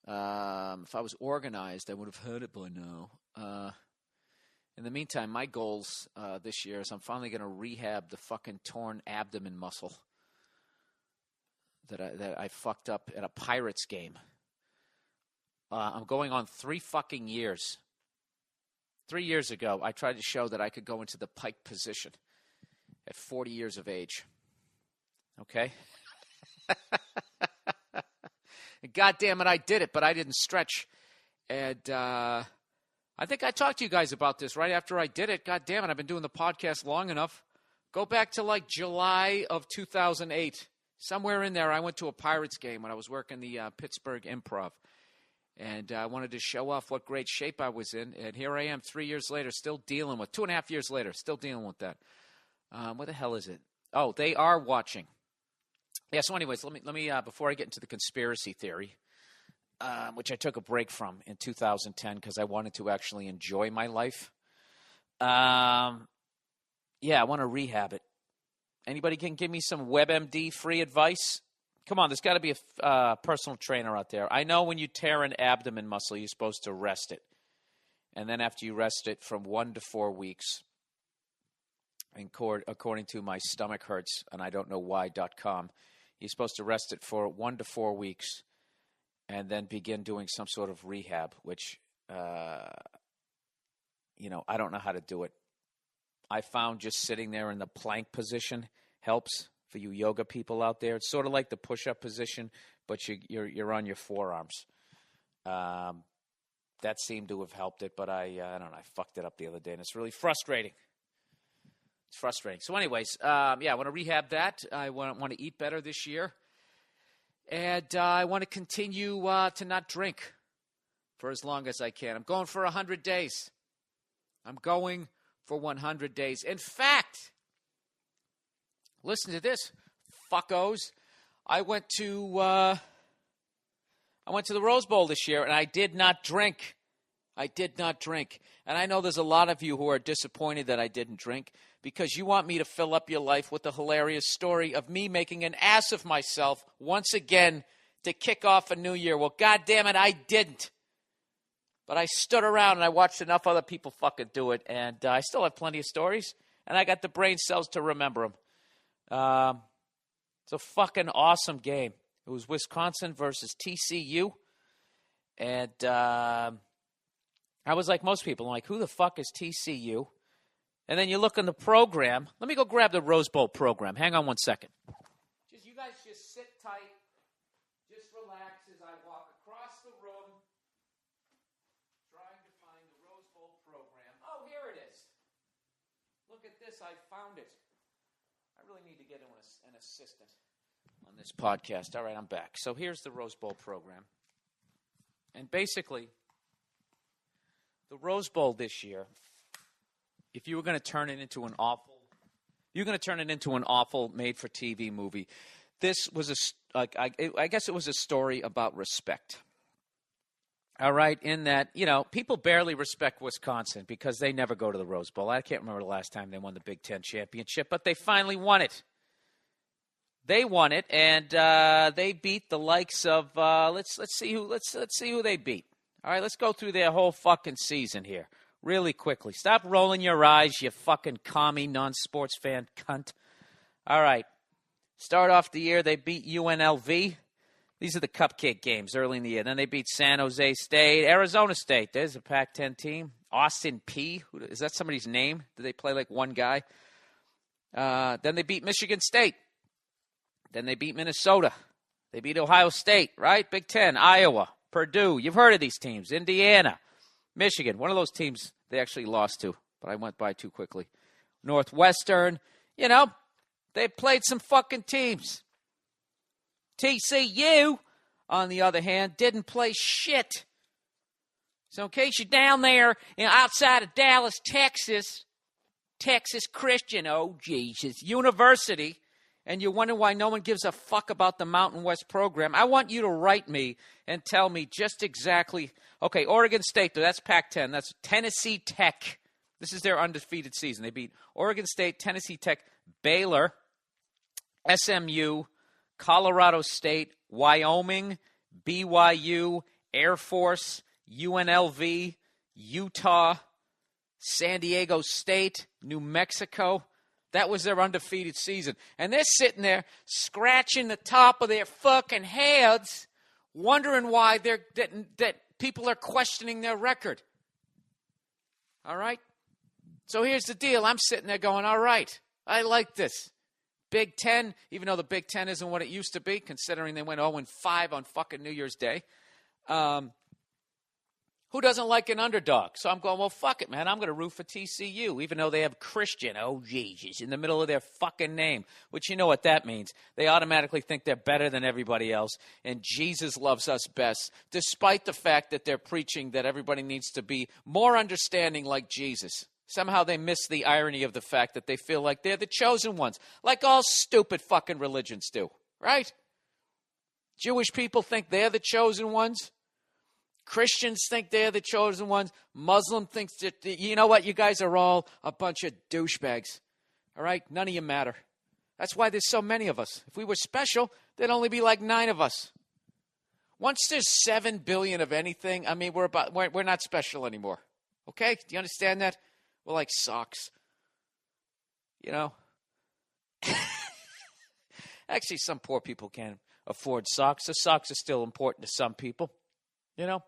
If I was organized, I would have heard it by now. In the meantime, my goals this year is I'm finally going to rehab the fucking torn abdomen muscle that I fucked up at a Pirates game. I'm going on 3 fucking years. 3 years ago, I tried to show that I could go into the pike position at 40 years of age. Okay? God damn it, I did it, but I didn't stretch. And I think I talked to you guys about this right after I did it. God damn it, I've been doing the podcast long enough. Go back to like July of 2008. Somewhere in there, I went to a Pirates game when I was working the Pittsburgh Improv. And I wanted to show off what great shape I was in. And here I am 3 years later, still dealing with, 2.5 years later, still dealing with that. What the hell is it? Oh, they are watching. Yeah, so anyways, let me before I get into the conspiracy theory, which I took a break from in 2010 because I wanted to actually enjoy my life. Yeah, I want to rehab it. Anybody can give me some WebMD free advice? Come on, there's got to be a personal trainer out there. I know when you tear an abdomen muscle, you're supposed to rest it. And then after you rest it from 1 to 4 weeks, according to my stomach hurts, and I don't know why.com, you're supposed to rest it for 1 to 4 weeks and then begin doing some sort of rehab, which, I don't know how to do it. I found just sitting there in the plank position helps for you yoga people out there. It's sort of like the push-up position, but you're on your forearms. That seemed to have helped it, but I don't know. I fucked it up the other day, and it's really frustrating. It's frustrating. So anyways, I want to rehab that. I want to eat better this year. And I want to continue to not drink for as long as I can. I'm going for 100 days. I'm going for 100 days. In fact, listen to this, fuckos. I went to the Rose Bowl this year, and I did not drink. I did not drink. And I know there's a lot of you who are disappointed that I didn't drink because you want me to fill up your life with the hilarious story of me making an ass of myself once again to kick off a new year. Well, God damn it, I didn't. But I stood around and I watched enough other people fucking do it, and I still have plenty of stories, and I got the brain cells to remember them. It's a fucking awesome game. It was Wisconsin versus TCU, and I was like most people. I'm like, who the fuck is TCU? And then you look in the program. Let me go grab the Rose Bowl program. Hang on one second. You guys just sit tight. Just relax as I walk across the room trying to find the Rose Bowl program. Oh, here it is. Look at this. I found it. I really need to get an assistant on this podcast. All right, I'm back. So here's the Rose Bowl program. And basically, the Rose Bowl this year, if you were going to turn it into an awful made-for-TV movie, this was I guess it was a story about respect. All right, in that, people barely respect Wisconsin because they never go to the Rose Bowl. I can't remember the last time they won the Big Ten championship, but they finally won it. They won it, and they beat the likes of let's see who they beat. All right, let's go through their whole fucking season here really quickly. Stop rolling your eyes, you fucking commie non-sports fan cunt. All right, Start off the year, they beat UNLV. These are the cupcake games early in the year. Then they beat San Jose State, Arizona State. There's a Pac-10 team. Austin P. Is that somebody's name? Do they play like one guy? Then they beat Michigan State. Then they beat Minnesota. They beat Ohio State, right? Big Ten, Iowa, Purdue. You've heard of these teams. Indiana, Michigan. One of those teams they actually lost to, but I went by too quickly. Northwestern. You know, they played some fucking teams. TCU, on the other hand, didn't play shit. So in case you're down there outside of Dallas, Texas Christian, oh Jesus, University, and you wonder why no one gives a fuck about the Mountain West program, I want you to write me and tell me just exactly. Okay, Oregon State, that's Pac-10. That's Tennessee Tech. This is their undefeated season. They beat Oregon State, Tennessee Tech, Baylor, SMU, Colorado State, Wyoming, BYU, Air Force, UNLV, Utah, San Diego State, New Mexico. That was their undefeated season. And they're sitting there scratching the top of their fucking heads, wondering why that people are questioning their record. All right? So here's the deal. I'm sitting there going, all right, I like this. Big Ten, even though the Big Ten isn't what it used to be, considering they went 0-5 on fucking New Year's Day. Who doesn't like an underdog? So I'm going, well, fuck it, man. I'm going to root for TCU, even though they have Christian, oh, Jesus, in the middle of their fucking name, which you know what that means. They automatically think they're better than everybody else, and Jesus loves us best, despite the fact that they're preaching that everybody needs to be more understanding like Jesus. Somehow they miss the irony of the fact that they feel like they're the chosen ones, like all stupid fucking religions do, right? Jewish people think they're the chosen ones. Christians think they're the chosen ones. Muslim thinks that, you know what, you guys are all a bunch of douchebags, all right? None of you matter. That's why there's so many of us. If we were special, there'd only be like 9 of us. Once there's 7 billion of anything, I mean, we're not special anymore, okay? Do you understand that? We're like socks, you know. Actually, some poor people can't afford socks. The socks are still important to some people, you know.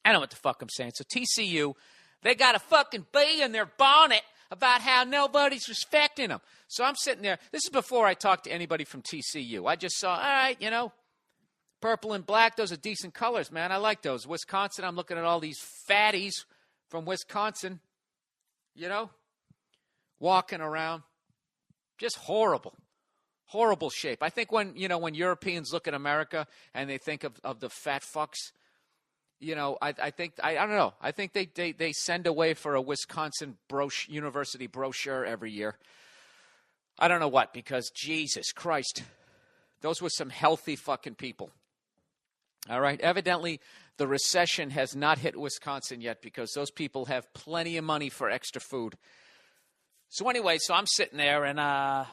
I know what the fuck I'm saying. So TCU, they got a fucking bee in their bonnet about how nobody's respecting them. So I'm sitting there. This is before I talked to anybody from TCU. I just saw, all right, you know, purple and black, those are decent colors, man. I like those. Wisconsin, I'm looking at all these fatties from Wisconsin. You know, walking around, just horrible shape. I think when Europeans look at America and they think of the fat fucks, you know, I don't know. I think they send away for a Wisconsin university brochure every year. I don't know what, because Jesus Christ, those were some healthy fucking people. All right. Evidently, the recession has not hit Wisconsin yet because those people have plenty of money for extra food. So anyway, I'm sitting there and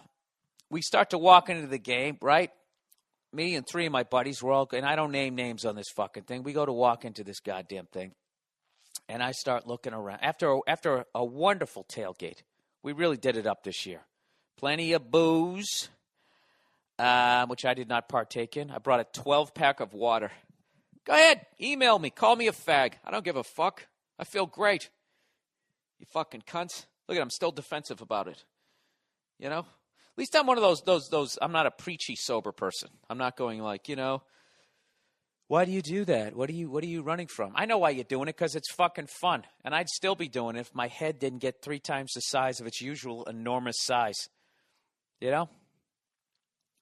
we start to walk into the game, right? Me and 3 of my buddies, we're all, and I don't name names on this fucking thing. We go to walk into this goddamn thing. And I start looking around. After a wonderful tailgate, we really did it up this year. Plenty of booze, which I did not partake in. I brought a 12-pack of water. Go ahead, email me, call me a fag. I don't give a fuck. I feel great. You fucking cunts. Look at, I'm still defensive about it. You know? At least I'm one of those, I'm not a preachy sober person. I'm not going like, you know, why do you do that? What are you running from? I know why you're doing it, because it's fucking fun. And I'd still be doing it if my head didn't get 3 times the size of its usual enormous size. You know?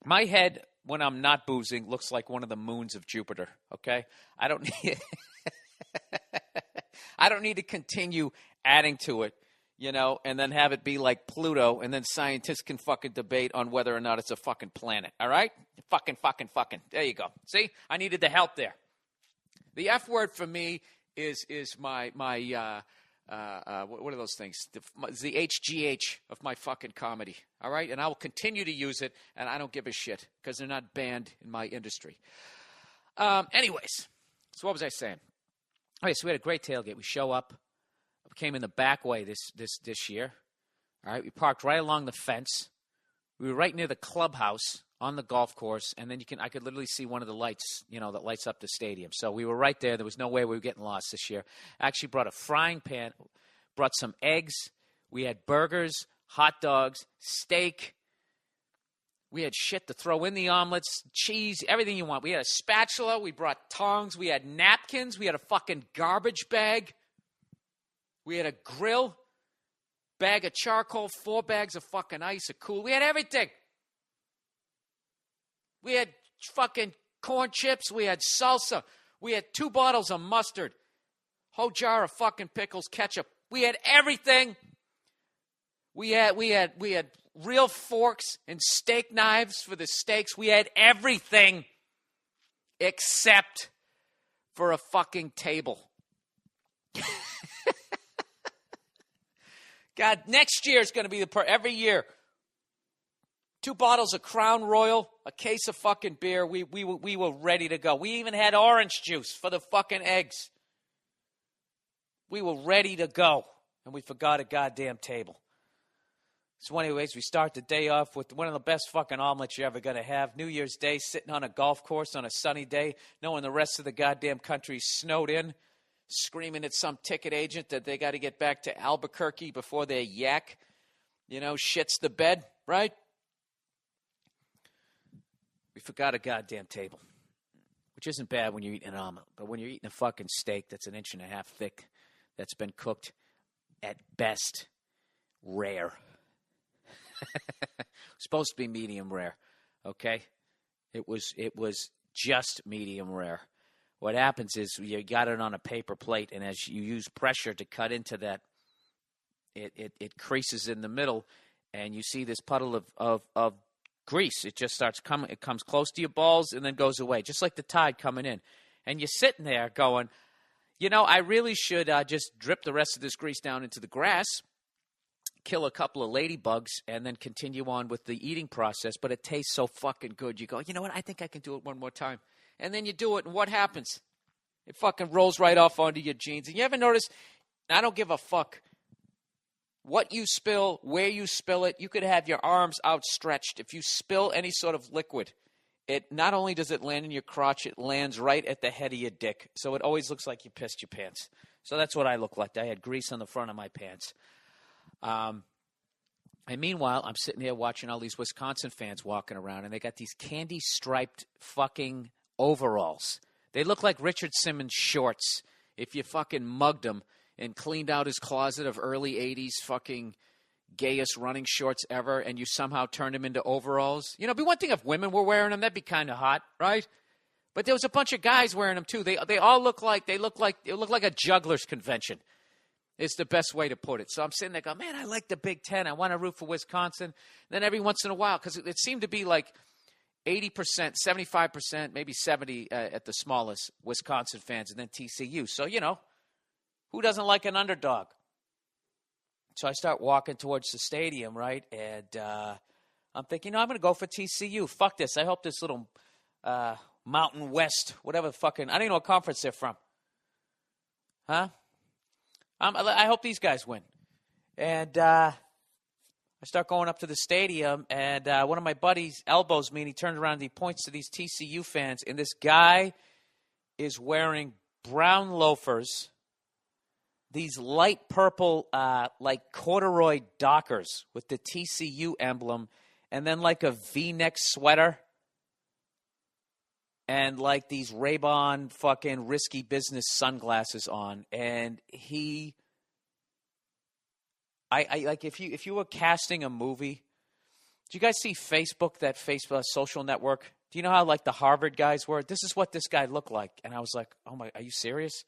My head, when I'm not boozing, looks like one of the moons of Jupiter, okay? I don't need to continue adding to it, you know, and then have it be like Pluto, and then scientists can fucking debate on whether or not it's a fucking planet, all right? Fucking. There you go. See? I needed the help there. The F word for me is my what are those things? The HGH of my fucking comedy, all right? And I will continue to use it, and I don't give a shit, because they're not banned in my industry. Anyways, so what was I saying? Okay, so we had a great tailgate. We show up. We came in the back way this year. All right, we parked right along the fence. We were right near the clubhouse on the golf course, and then I could literally see one of the lights, that lights up the stadium. So we were right there. There was no way we were getting lost this year. I actually brought a frying pan, brought some eggs. We had burgers, hot dogs, steak. We had shit to throw in the omelets, cheese, everything you want. We had a spatula. We brought tongs. We had napkins. We had a fucking garbage bag. We had a grill, bag of charcoal, 4 bags of fucking ice, a cool. We had everything. We had fucking corn chips. We had salsa. We had 2 bottles of mustard, whole jar of fucking pickles, ketchup. We had everything. We had real forks and steak knives for the steaks. We had everything except for a fucking table. God, next year is going to be every year. 2 bottles of Crown Royal, a case of fucking beer. We were ready to go. We even had orange juice for the fucking eggs. We were ready to go, and we forgot a goddamn table. So anyways, we start the day off with one of the best fucking omelets you're ever going to have. New Year's Day, sitting on a golf course on a sunny day, knowing the rest of the goddamn country's snowed in, screaming at some ticket agent that they got to get back to Albuquerque before their yak, shits the bed, right? We forgot a goddamn table, which isn't bad when you're eating an omelet. But when you're eating a fucking steak that's 1.5 inches thick, that's been cooked at best rare. Supposed to be medium rare, okay? It was just medium rare. What happens is you got it on a paper plate, and as you use pressure to cut into that, it creases in the middle, and you see this puddle of grease. It just starts coming. It comes close to your balls and then goes away, just like the tide coming in. And you're sitting there going, I really should just drip the rest of this grease down into the grass, kill a couple of ladybugs, and then continue on with the eating process. But it tastes so fucking good. You go, you know what? I think I can do it one more time. And then you do it, and what happens? It fucking rolls right off onto your jeans. And you ever notice, I don't give a fuck what you spill, where you spill it. You could have your arms outstretched. If you spill any sort of liquid, it not only does it land in your crotch, it lands right at the head of your dick. So it always looks like you pissed your pants. So that's what I look like. I had grease on the front of my pants. And meanwhile, I'm sitting here watching all these Wisconsin fans walking around, and they got these candy-striped fucking overalls. They look like Richard Simmons shorts if you fucking mugged him and cleaned out his closet of early 80s fucking gayest running shorts ever, and you somehow turned him into overalls. It'd be one thing if women were wearing them. That'd be kind of hot, right? But there was a bunch of guys wearing them, too. They all look like a juggler's convention. It's the best way to put it. So I'm sitting there going, man, I like the Big Ten. I want to root for Wisconsin. Then every once in a while, because it seemed to be like 80%, 75%, maybe 70% at the smallest Wisconsin fans, and then TCU. So, who doesn't like an underdog? So I start walking towards the stadium, right? And I'm thinking, I'm going to go for TCU. Fuck this. I hope this little Mountain West, whatever fucking, I don't even know what conference they're from. Huh? I hope these guys win. And I start going up to the stadium, and one of my buddies elbows me, and he turns around and he points to these TCU fans, and this guy is wearing brown loafers, these light purple, like corduroy Dockers with the TCU emblem, and then like a V-neck sweater, and like these Ray-Ban fucking risky business sunglasses on. And I like if you were casting a movie, do you guys see Facebook, that Facebook social network? Do you know how like the Harvard guys were? This is what this guy looked like. And I was like, oh my, are you serious?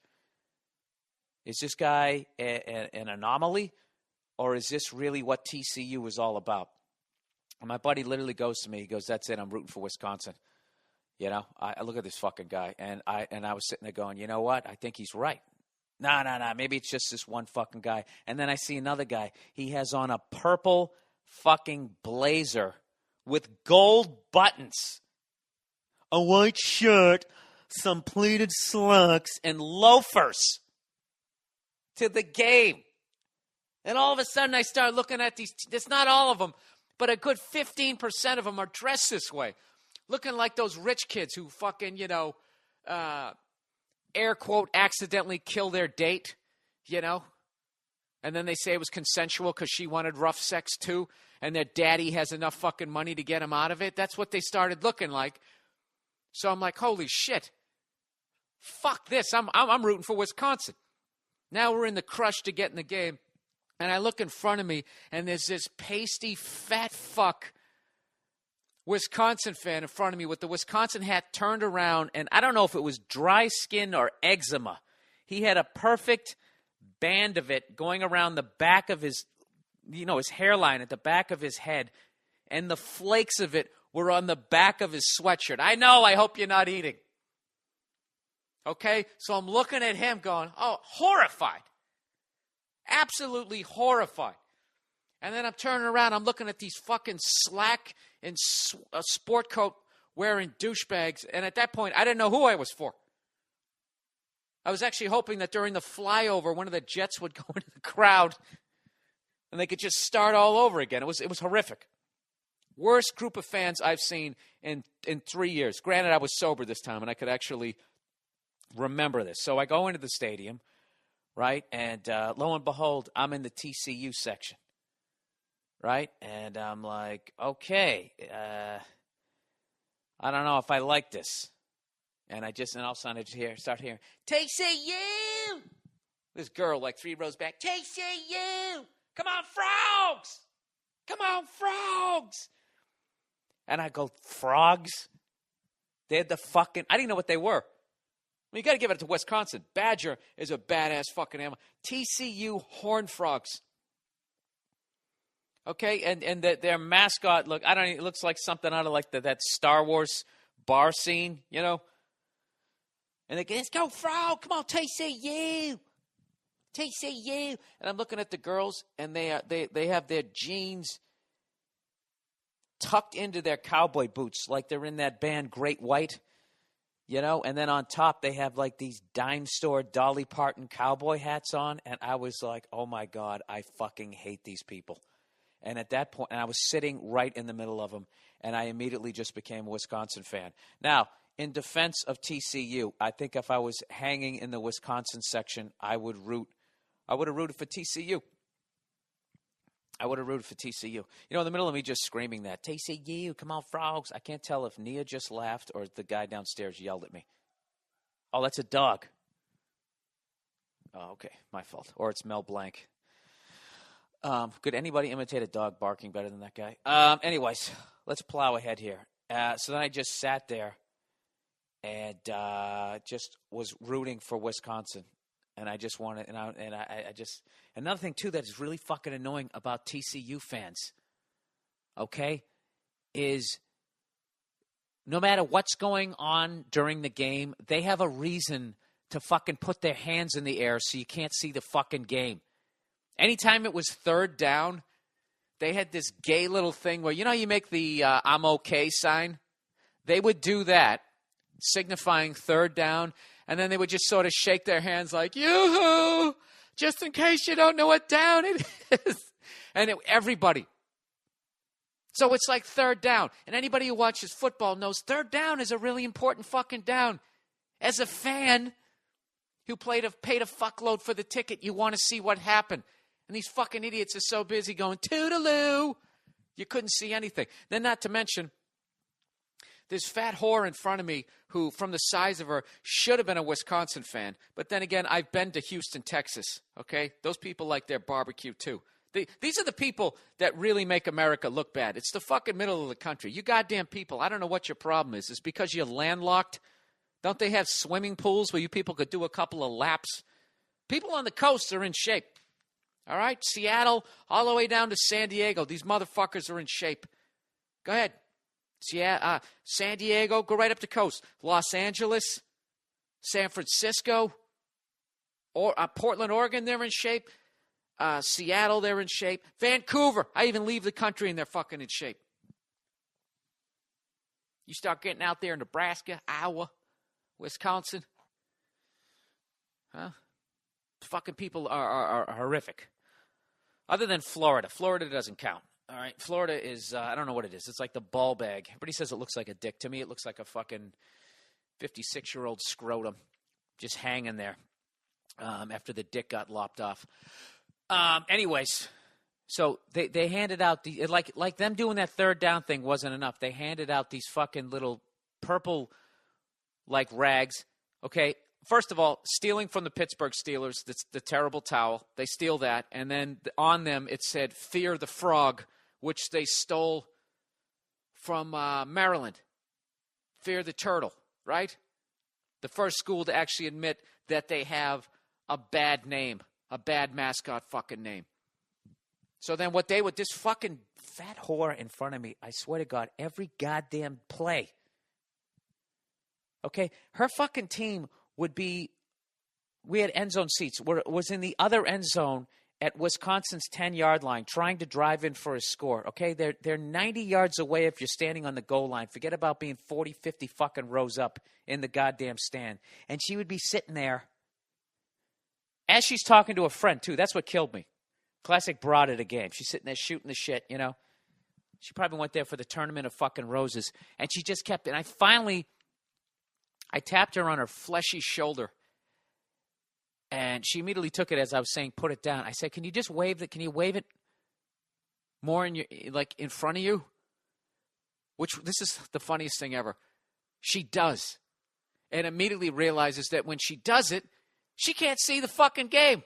Is this guy an anomaly? Or is this really what TCU is all about? And my buddy literally goes to me, he goes, that's it, I'm rooting for Wisconsin. I look at this fucking guy, and I was sitting there going, you know what? I think he's right. No, maybe it's just this one fucking guy. And then I see another guy. He has on a purple fucking blazer with gold buttons, a white shirt, some pleated slacks, and loafers to the game. And all of a sudden I start looking at these. It's not all of them. but a good 15% of them are dressed this way, looking like those rich kids who fucking, air quote, accidentally kill their date, and then they say it was consensual because she wanted rough sex too, and their daddy has enough fucking money to get him out of it. That's what they started looking like. So I'm like, holy shit. Fuck this. I'm rooting for Wisconsin. Now we're in the crush to get in the game. And I look in front of me, and there's this pasty, fat fuck Wisconsin fan in front of me with the Wisconsin hat turned around. And I don't know if it was dry skin or eczema. He had a perfect band of it going around the back of his, his hairline at the back of his head. And the flakes of it were on the back of his sweatshirt. I know, I hope you're not eating. Okay? So I'm looking at him going, oh, horrified. Absolutely horrified. And then I'm turning around, I'm looking at these fucking slack and a sport coat wearing douchebags. And at that point, I didn't know who I was for. I was actually hoping that during the flyover, one of the jets would go into the crowd and they could just start all over again. It was horrific. Worst group of fans I've seen in 3 years. Granted, I was sober this time, and I could actually remember this. So I go into the stadium, right? And lo and behold, I'm in the TCU section, right? And I'm like, okay, I don't know if I like this. And all of a sudden I just start hearing, TCU! This girl like 3 rows back, TCU! Come on, frogs! Come on, frogs! And I go, frogs? They had the fucking, I didn't know what they were. I mean, you got to give it to Wisconsin. Badger is a badass fucking animal. TCU Horned Frogs. Okay, and their mascot, it looks like something out of like that Star Wars bar scene, And they go, let's go, frog, come on, TCU. TCU. And I'm looking at the girls, and they have their jeans tucked into their cowboy boots like they're in that band Great White. And then on top, they have like these dime store Dolly Parton cowboy hats on. And I was like, oh my God, I fucking hate these people. And at that point, and I was sitting right in the middle of them, and I immediately just became a Wisconsin fan. Now, in defense of TCU, I think if I was hanging in the Wisconsin section, I would have rooted for TCU. I would have rooted for TCU. In the middle of me just screaming that, TCU, come on, frogs. I can't tell if Nia just laughed or the guy downstairs yelled at me. Oh, that's a dog. Oh, okay, my fault. Or it's Mel Blanc. Could anybody imitate a dog barking better than that guy? Anyways, let's plow ahead here. So then I just sat there and just was rooting for Wisconsin. And I just wanted, I just, another thing too that is really fucking annoying about TCU fans, okay, is no matter what's going on during the game, they have a reason to fucking put their hands in the air so you can't see the fucking game. Anytime it was third down, they had this gay little thing where, you make the I'm okay sign? They would do that, signifying third down. And then they would just sort of shake their hands like, yoo-hoo, just in case you don't know what down it is. And everybody. So it's like third down. And anybody who watches football knows third down is a really important fucking down. As a fan who paid a fuckload for the ticket, you want to see what happened. And these fucking idiots are so busy going, toodaloo. You couldn't see anything. Then not to mention, this fat whore in front of me who, from the size of her, should have been a Wisconsin fan. But then again, I've been to Houston, Texas, okay? Those people like their barbecue, too. These are the people that really make America look bad. It's the fucking middle of the country. You goddamn people, I don't know what your problem is. It's because you're landlocked? Don't they have swimming pools where you people could do a couple of laps? People on the coast are in shape, all right? Seattle, all the way down to San Diego. These motherfuckers are in shape. Go ahead. San Diego, go right up the coast. Los Angeles, San Francisco, or Portland, Oregon, they're in shape. Seattle, they're in shape. Vancouver, I even leave the country and they're fucking in shape. You start getting out there in Nebraska, Iowa, Wisconsin. Fucking people are horrific. Other than Florida. Florida doesn't count. All right, Florida is, I don't know what it is. It's like the ball bag. Everybody says it looks like a dick. To me, it looks like a fucking 56-year-old scrotum just hanging there after the dick got lopped off. Anyways, so they handed out, like them doing that third down thing wasn't enough. They handed out these fucking little purple, like, rags. Okay, first of all, stealing from the Pittsburgh Steelers, the terrible towel. They steal that, and then on them it said, "Fear the Frog," which they stole from Maryland. Fear the Turtle, right? The first school to actually admit that they have a bad name, a bad mascot fucking name. So then what they would, this fucking fat whore in front of me, I swear to God, every goddamn play. Okay, her fucking team would be, we had end zone seats, was in the other end zone at Wisconsin's 10-yard line trying to drive in for a score, okay? They're 90 yards away if you're standing on the goal line. Forget about being 40, 50 fucking rows up in the goddamn stand. And she would be sitting there as she's talking to a friend, too. That's what killed me. Classic broad at a game. She's sitting there shooting the shit, you know? She probably went there for the tournament of fucking roses. And she just kept, and I tapped her on her fleshy shoulder. And she immediately took it as I was saying, put it down. I said, can you just wave it? Can you wave it more in front of you? Which, this is the funniest thing ever. She does. And immediately realizes that when she does it, she can't see the fucking game.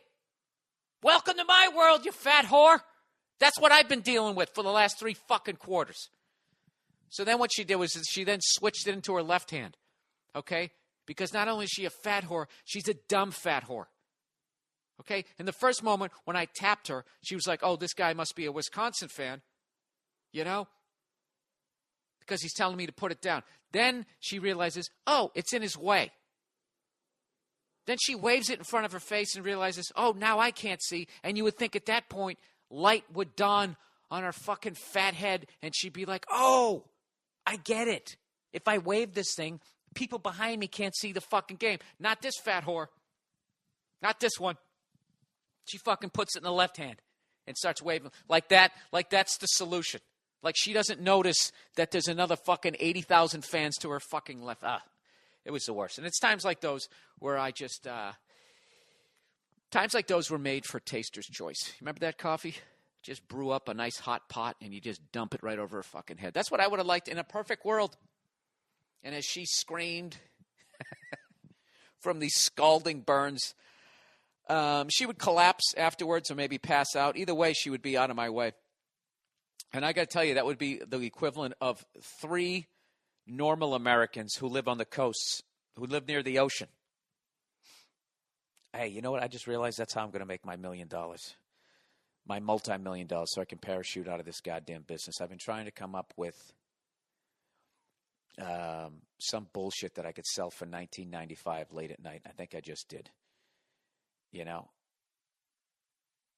Welcome to my world, you fat whore. That's what I've been dealing with for the last 3 fucking quarters. So then what she did was she then switched it into her left hand. Okay? Because not only is she a fat whore, she's a dumb fat whore. Okay? In the first moment, when I tapped her, she was like, oh, this guy must be a Wisconsin fan. You know? Because he's telling me to put it down. Then she realizes, oh, it's in his way. Then she waves it in front of her face and realizes, oh, now I can't see. And you would think at that point, light would dawn on her fucking fat head, and she'd be like, oh, I get it. If I wave this thing, people behind me can't see the fucking game. Not this fat whore. Not this one. She fucking puts it in the left hand and starts waving like that, like that's the solution. Like she doesn't notice that there's another fucking 80,000 fans to her fucking left. It was the worst. And it's times like those where I just, times like those were made for Taster's Choice. Remember that coffee? Just brew up a nice hot pot and you just dump it right over her fucking head. That's what I would have liked in a perfect world. And as she screamed from these scalding burns, she would collapse afterwards or maybe pass out. Either way, she would be out of my way. And I got to tell you, that would be the equivalent of 3 normal Americans who live on the coasts, who live near the ocean. Hey, you know what? I just realized that's how I'm going to make my $1 million. My multi-million dollars, so I can parachute out of this goddamn business. I've been trying to come up with some bullshit that I could sell for $19.95 late at night. I think I just did. You know,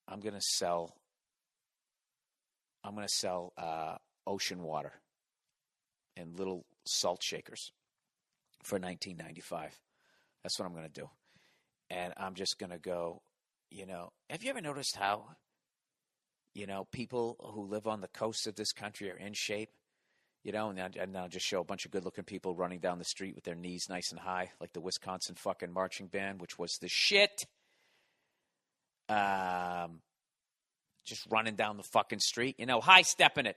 I'm going to sell ocean water and little salt shakers for $19.95. That's what I'm going to do. And I'm just going to go, you know, have you ever noticed how, you know, people who live on the coast of this country are in shape? You know, and I'll just show a bunch of good-looking people running down the street with their knees nice and high, like the Wisconsin fucking marching band, which was the shit. Just running down the fucking street, you know, high-stepping it.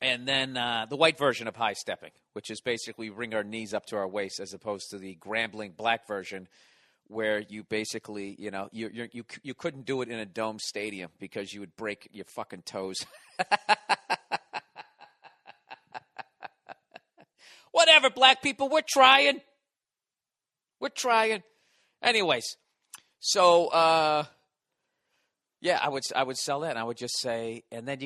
And then the white version of high-stepping, which is basically bring our knees up to our waist as opposed to the grambling black version where you basically, you know, you couldn't do it in a dome stadium because you would break your fucking toes. Whatever, black people, we're trying. We're trying. Anyways, so yeah, I would sell that, and I would just say, and then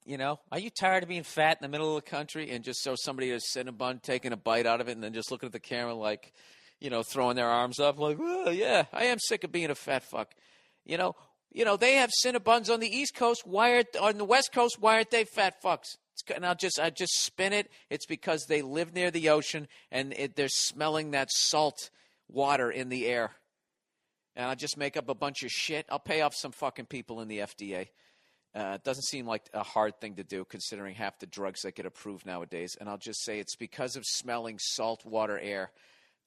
you know, are you tired of being fat in the middle of the country and just show somebody a Cinnabon taking a bite out of it, and then just looking at the camera like, you know, throwing their arms up like, well, yeah, I am sick of being a fat fuck. You know, they have Cinnabons on the East Coast. On the West Coast? Why aren't they fat fucks? And I just spin it. It's because they live near the ocean and they're smelling that salt water in the air. And I'll just make up a bunch of shit. I'll pay off some fucking people in the FDA. It doesn't seem like a hard thing to do considering half the drugs that get approved nowadays. And I'll just say it's because of smelling saltwater air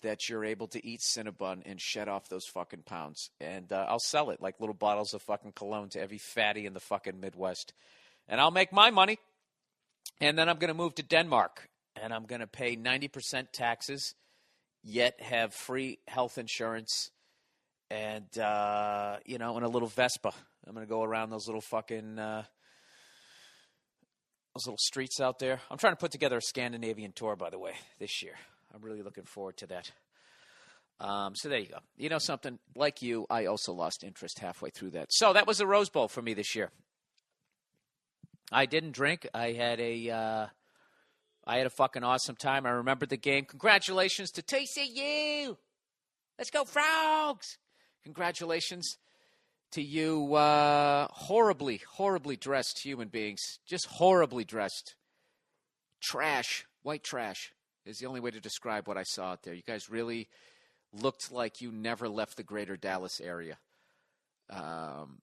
that you're able to eat Cinnabon and shed off those fucking pounds. And I'll sell it like little bottles of fucking cologne to every fatty in the fucking Midwest. And I'll make my money. And then I'm going to move to Denmark. And I'm going to pay 90% taxes, yet have free health insurance and, and a little Vespa. I'm going to go around those little fucking, those little streets out there. I'm trying to put together a Scandinavian tour, by the way, this year. I'm really looking forward to that. So there you go. You know something? Like you, I also lost interest halfway through that. So that was the Rose Bowl for me this year. I didn't drink. I had a fucking awesome time. I remembered the game. Congratulations to TCU. Let's go Frogs. Congratulations to you horribly, horribly dressed human beings. Just horribly dressed. Trash. White trash is the only way to describe what I saw out there. You guys really looked like you never left the greater Dallas area. I'm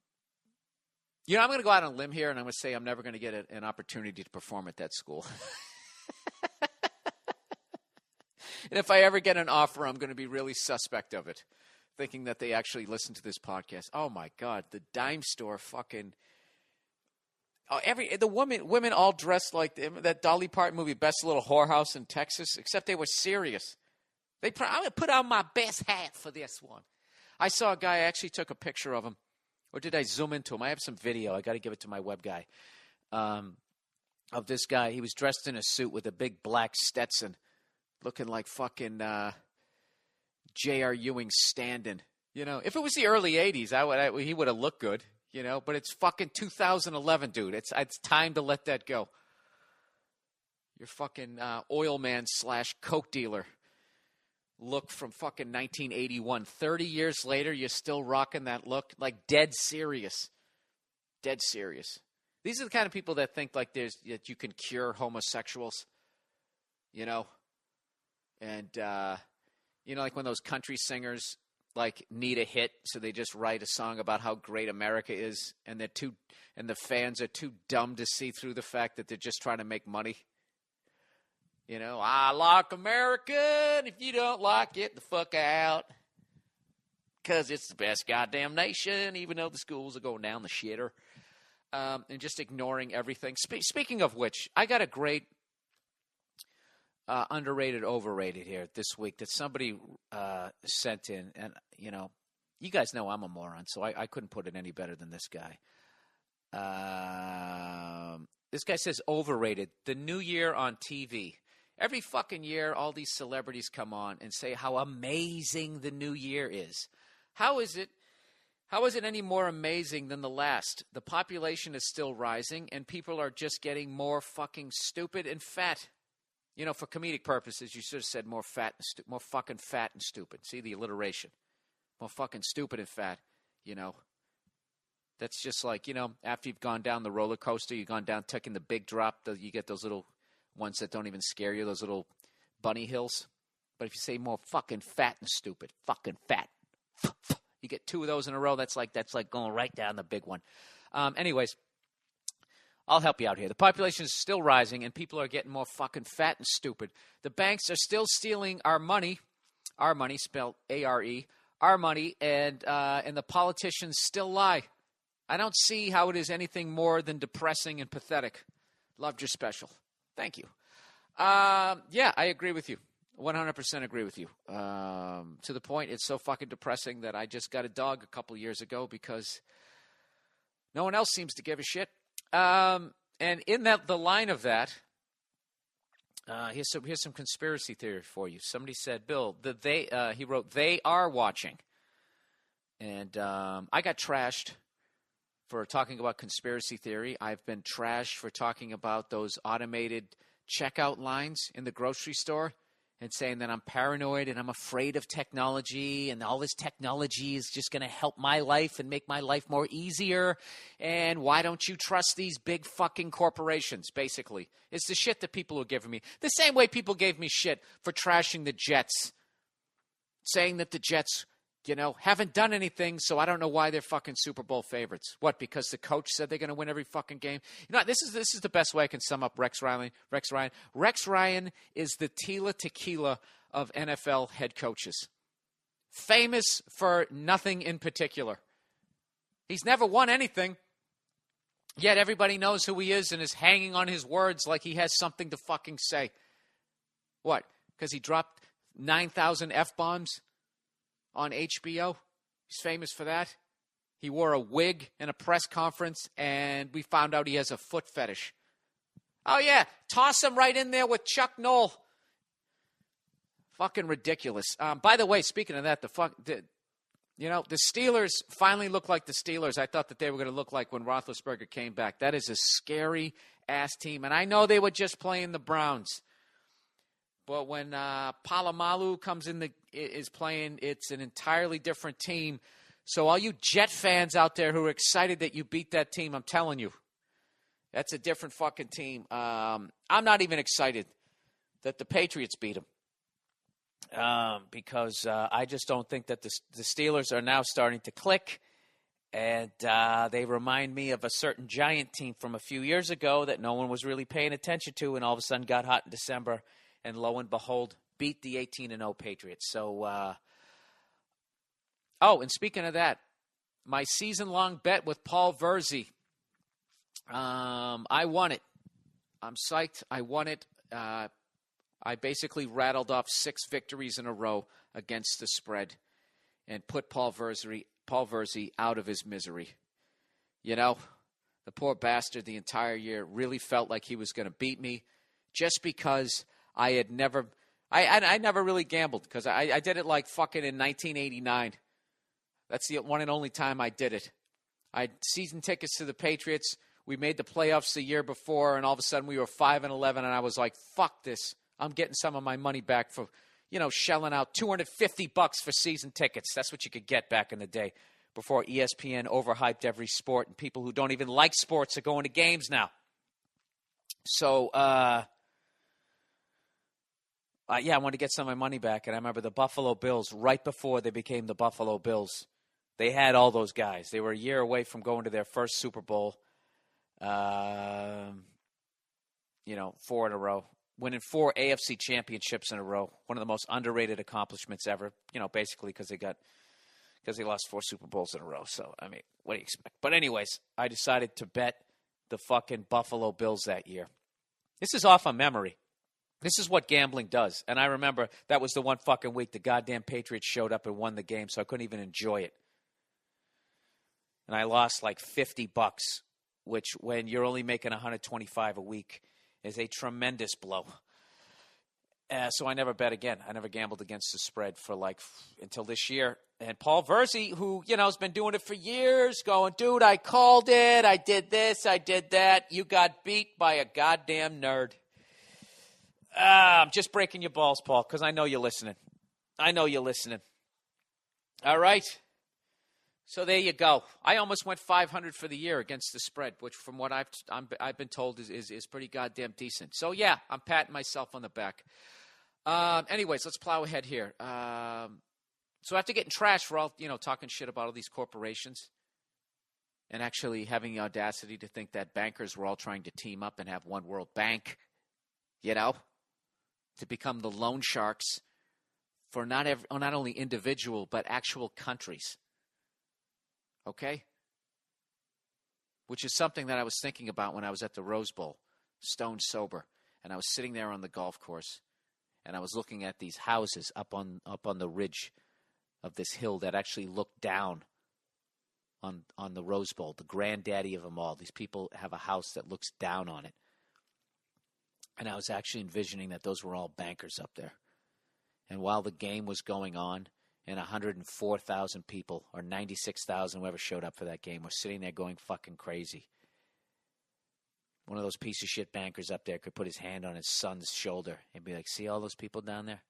going to go out on a limb here, and I'm going to say I'm never going to get an opportunity to perform at that school. And if I ever get an offer, I'm going to be really suspect of it, thinking that they actually listen to this podcast. Oh, my God, the dime store fucking the women all dressed like that Dolly Parton movie, Best Little Whorehouse in Texas, except they were serious. I'm going to put on my best hat for this one. I saw a guy, I actually took a picture of him. Or did I zoom into him? I have some video. I got to give it to my web guy. Of this guy. He was dressed in a suit with a big black Stetson, looking like fucking J.R. Ewing stand-in. You know, if it was the early 80s, he would have looked good, you know. But it's fucking 2011, dude. It's time to let that go. You're fucking oil man / coke dealer. Look from fucking 1981. 30 years later, you're still rocking that look. Like dead serious. Dead serious. These are the kind of people that think like that you can cure homosexuals. You know? And, like when those country singers like need a hit, so they just write a song about how great America is, and the fans are too dumb to see through the fact that they're just trying to make money. You know, I like America, and if you don't like it, the fuck out. Because it's the best goddamn nation, even though the schools are going down the shitter. And just ignoring everything. Speaking of which, I got a great underrated, overrated here this week that somebody sent in. And, you guys know I'm a moron, so I couldn't put it any better than this guy. This guy says overrated. The New Year on TV. Every fucking year, all these celebrities come on and say how amazing the new year is. How is it any more amazing than the last? The population is still rising, and people are just getting more fucking stupid and fat. You know, for comedic purposes, you should have said more fucking fat and stupid. See the alliteration. More fucking stupid and fat, you know. That's just like, after you've gone down the roller coaster, you've gone down, taking the big drop, you get those little ones that don't even scare you, those little bunny hills. But if you say more fucking fat and stupid, fucking fat, you get two of those in a row, that's like going right down the big one. Anyways, I'll help you out here. The population is still rising, and people are getting more fucking fat and stupid. The banks are still stealing our money spelled A-R-E, our money, and the politicians still lie. I don't see how it is anything more than depressing and pathetic. Loved your special. Thank you. Yeah, I agree with you. 100% agree with you. To the point, it's so fucking depressing that I just got a dog a couple years ago because no one else seems to give a shit. And in the line of that, here's some conspiracy theory for you. Somebody said, Bill, he wrote, they are watching. And I got trashed for talking about conspiracy theory. I've been trashed for talking about those automated checkout lines in the grocery store and saying that I'm paranoid and I'm afraid of technology and all this technology is just going to help my life and make my life more easier. And why don't you trust these big fucking corporations, basically? It's the shit that people are giving me. The same way people gave me shit for trashing the Jets, saying that the Jets haven't done anything, so I don't know why they're fucking Super Bowl favorites. What, because the coach said they're going to win every fucking game? This is the best way I can sum up Rex Ryan. Rex Ryan is the Tila Tequila of NFL head coaches. Famous for nothing in particular. He's never won anything, yet everybody knows who he is and is hanging on his words like he has something to fucking say. What, because he dropped 9,000 F-bombs on HBO? He's famous for that. He wore a wig in a press conference, and we found out he has a foot fetish. Oh, yeah, toss him right in there with Chuck Noll. Fucking ridiculous. By the way, speaking of that, the Steelers finally look like the Steelers I thought that they were going to look like when Roethlisberger came back. That is a scary-ass team, and I know they were just playing the Browns. But when Palomalu is playing, it's an entirely different team. So all you Jet fans out there who are excited that you beat that team, I'm telling you, that's a different fucking team. I'm not even excited that the Patriots beat them. Because I just don't think that the Steelers are now starting to click. And they remind me of a certain Giant team from a few years ago that no one was really paying attention to, and all of a sudden got hot in December. And lo and behold, beat the 18-0 Patriots. So, and speaking of that, my season-long bet with Paul Verzi, I won it. I'm psyched. I won it. I basically rattled off 6 victories in a row against the spread and put Paul Verzi out of his misery. The poor bastard the entire year really felt like he was going to beat me just because I had never – I never really gambled because I did it like fucking in 1989. That's the one and only time I did it. I had season tickets to the Patriots. We made the playoffs the year before, and all of a sudden we were 5-11, and I was like, fuck this. I'm getting some of my money back for, shelling out $250 for season tickets. That's what you could get back in the day before ESPN overhyped every sport, and people who don't even like sports are going to games now. So, I wanted to get some of my money back, and I remember the Buffalo Bills, right before they became the Buffalo Bills, they had all those guys. They were a year away from going to their first Super Bowl, 4 in a row. Winning 4 AFC championships in a row, one of the most underrated accomplishments ever. Basically because they lost 4 Super Bowls in a row. So I mean, what do you expect? But anyways, I decided to bet the fucking Buffalo Bills that year. This is off of memory. This is what gambling does. And I remember that was the one fucking week the goddamn Patriots showed up and won the game, so I couldn't even enjoy it. And I lost like $50, which when you're only making $125 a week is a tremendous blow. So I never bet again. I never gambled against the spread for until this year. And Paul Verzi, who, has been doing it for years, going, dude, I called it. I did this. I did that. You got beat by a goddamn nerd. I'm just breaking your balls, Paul, because I know you're listening. All right. So there you go. I almost went 500 for the year against the spread, which from what I've been told is pretty goddamn decent. So yeah, I'm patting myself on the back. Anyways, let's plow ahead here. So after getting trashed for all talking shit about all these corporations, and actually having the audacity to think that bankers were all trying to team up and have one world bank, to become the loan sharks for not only individual but actual countries. Okay? Which is something that I was thinking about when I was at the Rose Bowl, stone sober, and I was sitting there on the golf course, and I was looking at these houses up on the ridge of this hill that actually looked down on the Rose Bowl, the granddaddy of them all. These people have a house that looks down on it. And I was actually envisioning that those were all bankers up there. And while the game was going on, and 104,000 people, or 96,000, whoever showed up for that game, were sitting there going fucking crazy. One of those piece of shit bankers up there could put his hand on his son's shoulder and be like, see all those people down there?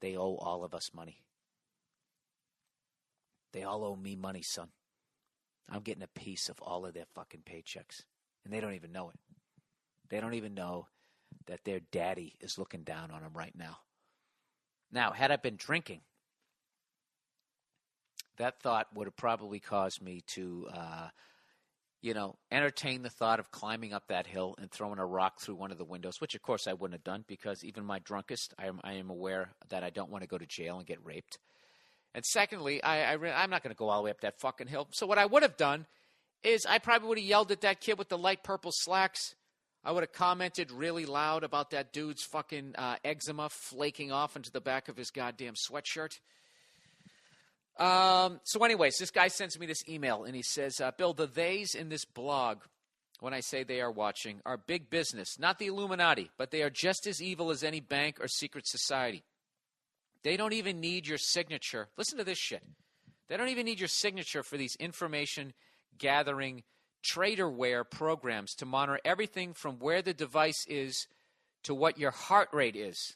They owe all of us money. They all owe me money, son. I'm getting a piece of all of their fucking paychecks. And they don't even know it. They don't even know that their daddy is looking down on them right now. Now, had I been drinking,
that thought would have probably caused me to, entertain the thought of climbing up that hill and throwing a rock through one of the windows, which, of course, I wouldn't have done because even my drunkest, I am aware that I don't want to go to jail and get raped. And secondly, I'm not going to go all the way up that fucking hill. So what I would have done is I probably would have yelled at that kid with the light purple slacks. I would have commented really loud about that dude's fucking eczema flaking off into the back of his goddamn sweatshirt. So anyways, this guy sends me this email, and he says, Bill, the theys in this blog, when I say they are watching, are big business, not the Illuminati, but they are just as evil as any bank or secret society. They don't even need your signature. Listen to this shit. They don't even need your signature for these information-gathering traderware programs to monitor everything from where the device is to what your heart rate is.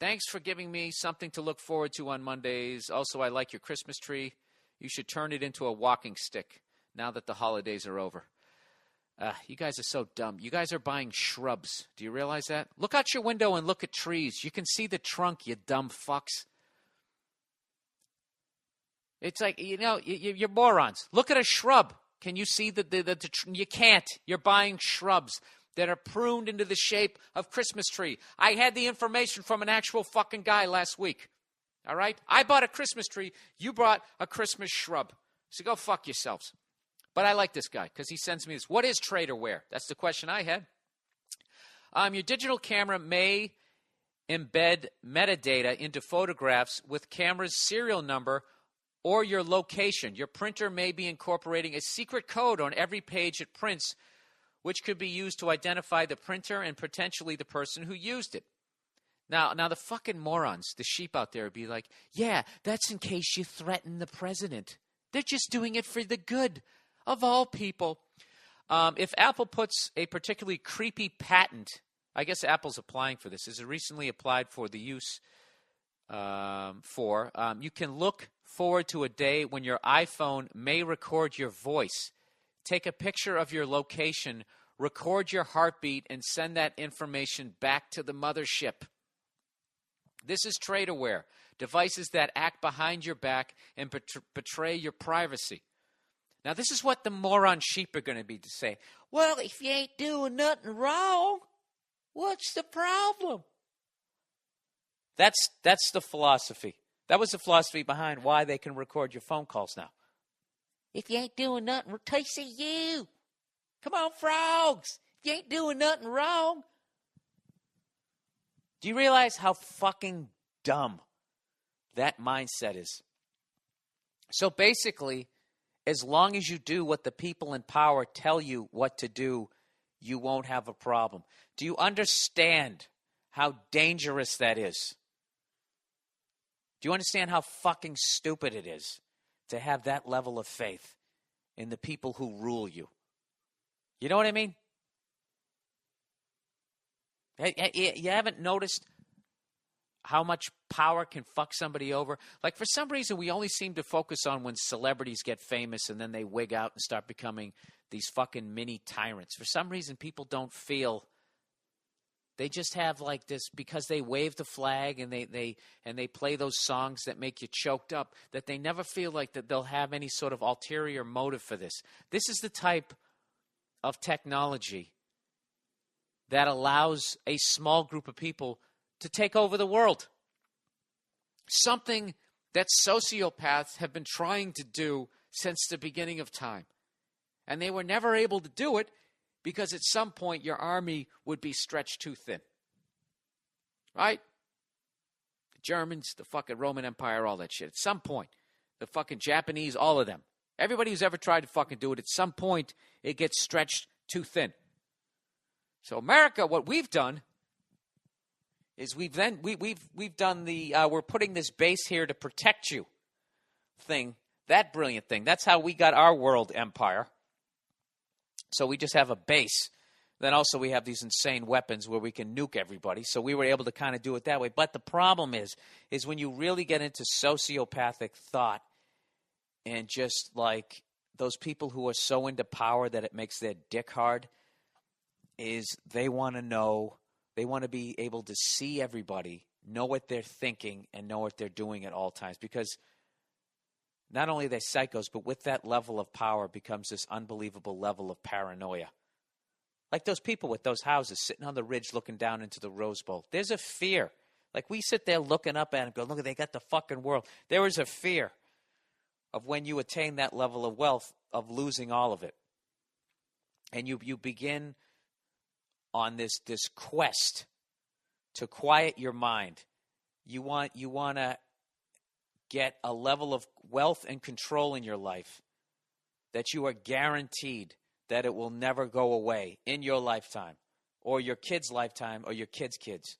Thanks for giving me something to look forward to on Mondays. Also, I like your Christmas tree. You should turn it into a walking stick now that the holidays are over. You guys are so dumb. You guys are buying shrubs. Do you realize that? Look out your window and look at trees. You can see the trunk, you dumb fucks. It's like, you're morons. Look at a shrub. Can you see you can't. You're buying shrubs that are pruned into the shape of Christmas tree. I had the information from an actual fucking guy last week. All right? I bought a Christmas tree. You bought a Christmas shrub. So go fuck yourselves. But I like this guy because he sends me this. What is traderware? That's the question I had. Your digital camera may embed metadata into photographs with camera's serial number or your location. Your printer may be incorporating a secret code on every page it prints, which could be used to identify the printer and potentially the person who used it. Now the fucking morons, the sheep out there would be like, yeah, that's in case you threaten the president. They're just doing it for the good of all people. If Apple puts a particularly creepy patent, I guess Apple's applying for this. Is it recently applied for the use you can look forward to a day when your iPhone may record your voice, take a picture of your location, record your heartbeat, and send that information back to the mothership. This is traderware, devices that act behind your back and betray your privacy. Now, this is what the moron sheep are going to be to say. Well, if you ain't doing nothing wrong, what's the problem? That's the philosophy. That was the philosophy behind why they can record your phone calls now. If you ain't doing nothing, taste of you. Come on, frogs. If you ain't doing nothing wrong. Do you realize how fucking dumb that mindset is? So basically, as long as you do what the people in power tell you what to do, you won't have a problem. Do you understand how dangerous that is? Do you understand how fucking stupid it is to have that level of faith in the people who rule you? You know what I mean? You haven't noticed how much power can fuck somebody over? Like, for some reason, we only seem to focus on when celebrities get famous and then they wig out and start becoming these fucking mini tyrants. For some reason, people don't feel... They just have like this, because they wave the flag and they play those songs that make you choked up, that they never feel like that they'll have any sort of ulterior motive for this. This is the type of technology that allows a small group of people to take over the world. Something that sociopaths have been trying to do since the beginning of time. And they were never able to do it because at some point your army would be stretched too thin. Right? The Germans, the fucking Roman Empire, all that shit. At some point, the fucking Japanese, all of them. Everybody who's ever tried to fucking do it, at some point, it gets stretched too thin. So America, what we've done is we've done the we're putting this base here to protect you thing, that brilliant thing. That's how we got our world empire. So we just have a base. Then also we have these insane weapons where we can nuke everybody. So we were able to kind of do it that way. But the problem is when you really get into sociopathic thought and just like those people who are so into power that it makes their dick hard, is they want to know, they want to be able to see everybody, know what they're thinking, and know what they're doing at all times. Because not only are they psychos, but with that level of power becomes this unbelievable level of paranoia. Like those people with those houses sitting on the ridge looking down into the Rose Bowl. There's a fear. Like we sit there looking up at it and go, look, they got the fucking world. There is a fear of when you attain that level of wealth of losing all of it. And you begin on this quest to quiet your mind. You want to get a level of wealth and control in your life that you are guaranteed that it will never go away in your lifetime or your kid's lifetime or your kid's kids.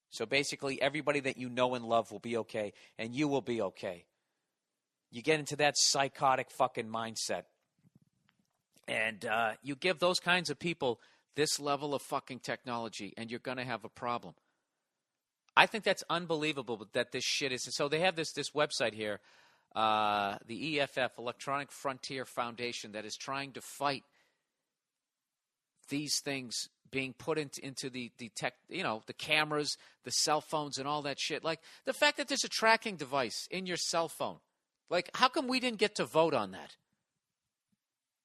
So basically everybody that you know and love will be okay and you will be okay. You get into that psychotic fucking mindset. And you give those kinds of people this level of fucking technology and you're going to have a problem. I think that's unbelievable that this shit is. So they have this website here, the EFF, Electronic Frontier Foundation, that is trying to fight these things being put into the tech, the cameras, the cell phones and all that shit. Like the fact that there's a tracking device in your cell phone. Like how come we didn't get to vote on that?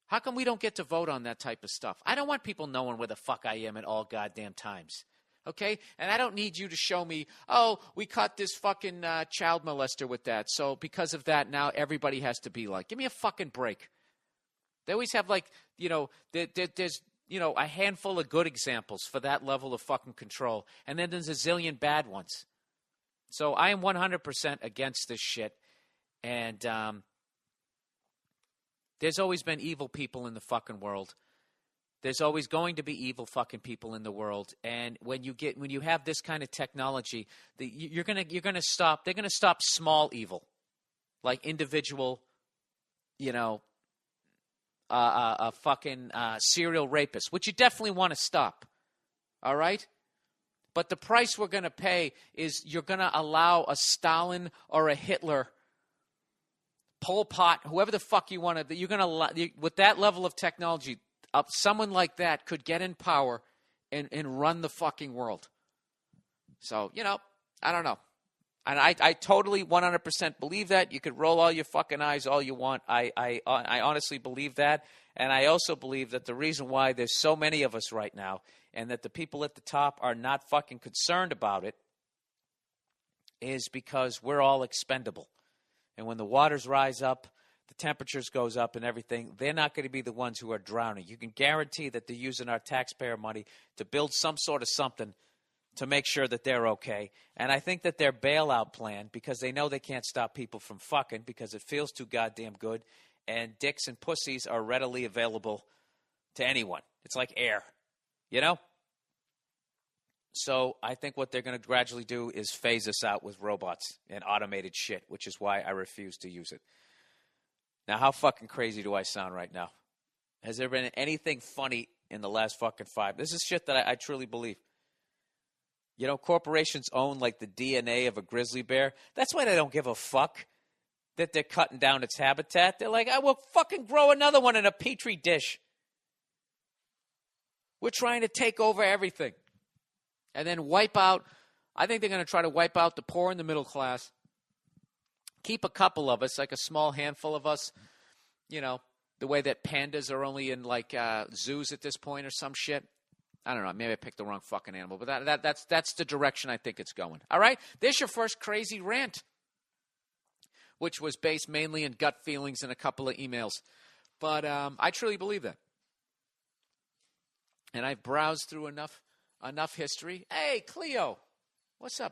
How come we don't get to vote on that type of stuff? I don't want people knowing where the fuck I am at all goddamn times. Okay? And I don't need you to show me, oh, we caught this fucking child molester with that. So because of that, now everybody has to be like, give me a fucking break. They always have like, there's, a handful of good examples for that level of fucking control. And then there's a zillion bad ones. So I am 100% against this shit. And there's always been evil people in the fucking world. There's always going to be evil fucking people in the world. And when you have this kind of technology, you're gonna stop. They're gonna stop small evil, like individual, a fucking serial rapist, which you definitely want to stop. All right. But the price we're gonna pay is you're gonna allow a Stalin or a Hitler, Pol Pot, whoever the fuck you want to, you're going to, with that level of technology, someone like that could get in power and run the fucking world. So, I don't know. And I totally 100% believe that. You could roll all your fucking eyes all you want. I honestly believe that. And I also believe that the reason why there's so many of us right now and that the people at the top are not fucking concerned about it is because we're all expendable. And when the waters rise up, the temperatures goes up and everything, they're not going to be the ones who are drowning. You can guarantee that they're using our taxpayer money to build some sort of something to make sure that they're okay. And I think that their bailout plan, because they know they can't stop people from fucking because it feels too goddamn good, and dicks and pussies are readily available to anyone. It's like air, So I think what they're going to gradually do is phase us out with robots and automated shit, which is why I refuse to use it. Now, how fucking crazy do I sound right now? Has there been anything funny in the last fucking 5? This is shit that I truly believe. Corporations own like the DNA of a grizzly bear. That's why they don't give a fuck that they're cutting down its habitat. They're like, I will fucking grow another one in a petri dish. We're trying to take over everything. And then wipe out, I think they're going to try to wipe out the poor and the middle class. Keep a couple of us, like a small handful of us, the way that pandas are only in like zoos at this point or some shit. I don't know. Maybe I picked the wrong fucking animal, but that's the direction I think it's going. All right? There's your first crazy rant, which was based mainly in gut feelings and a couple of emails. But I truly believe that. And I've browsed through enough history. Hey, Cleo. What's up?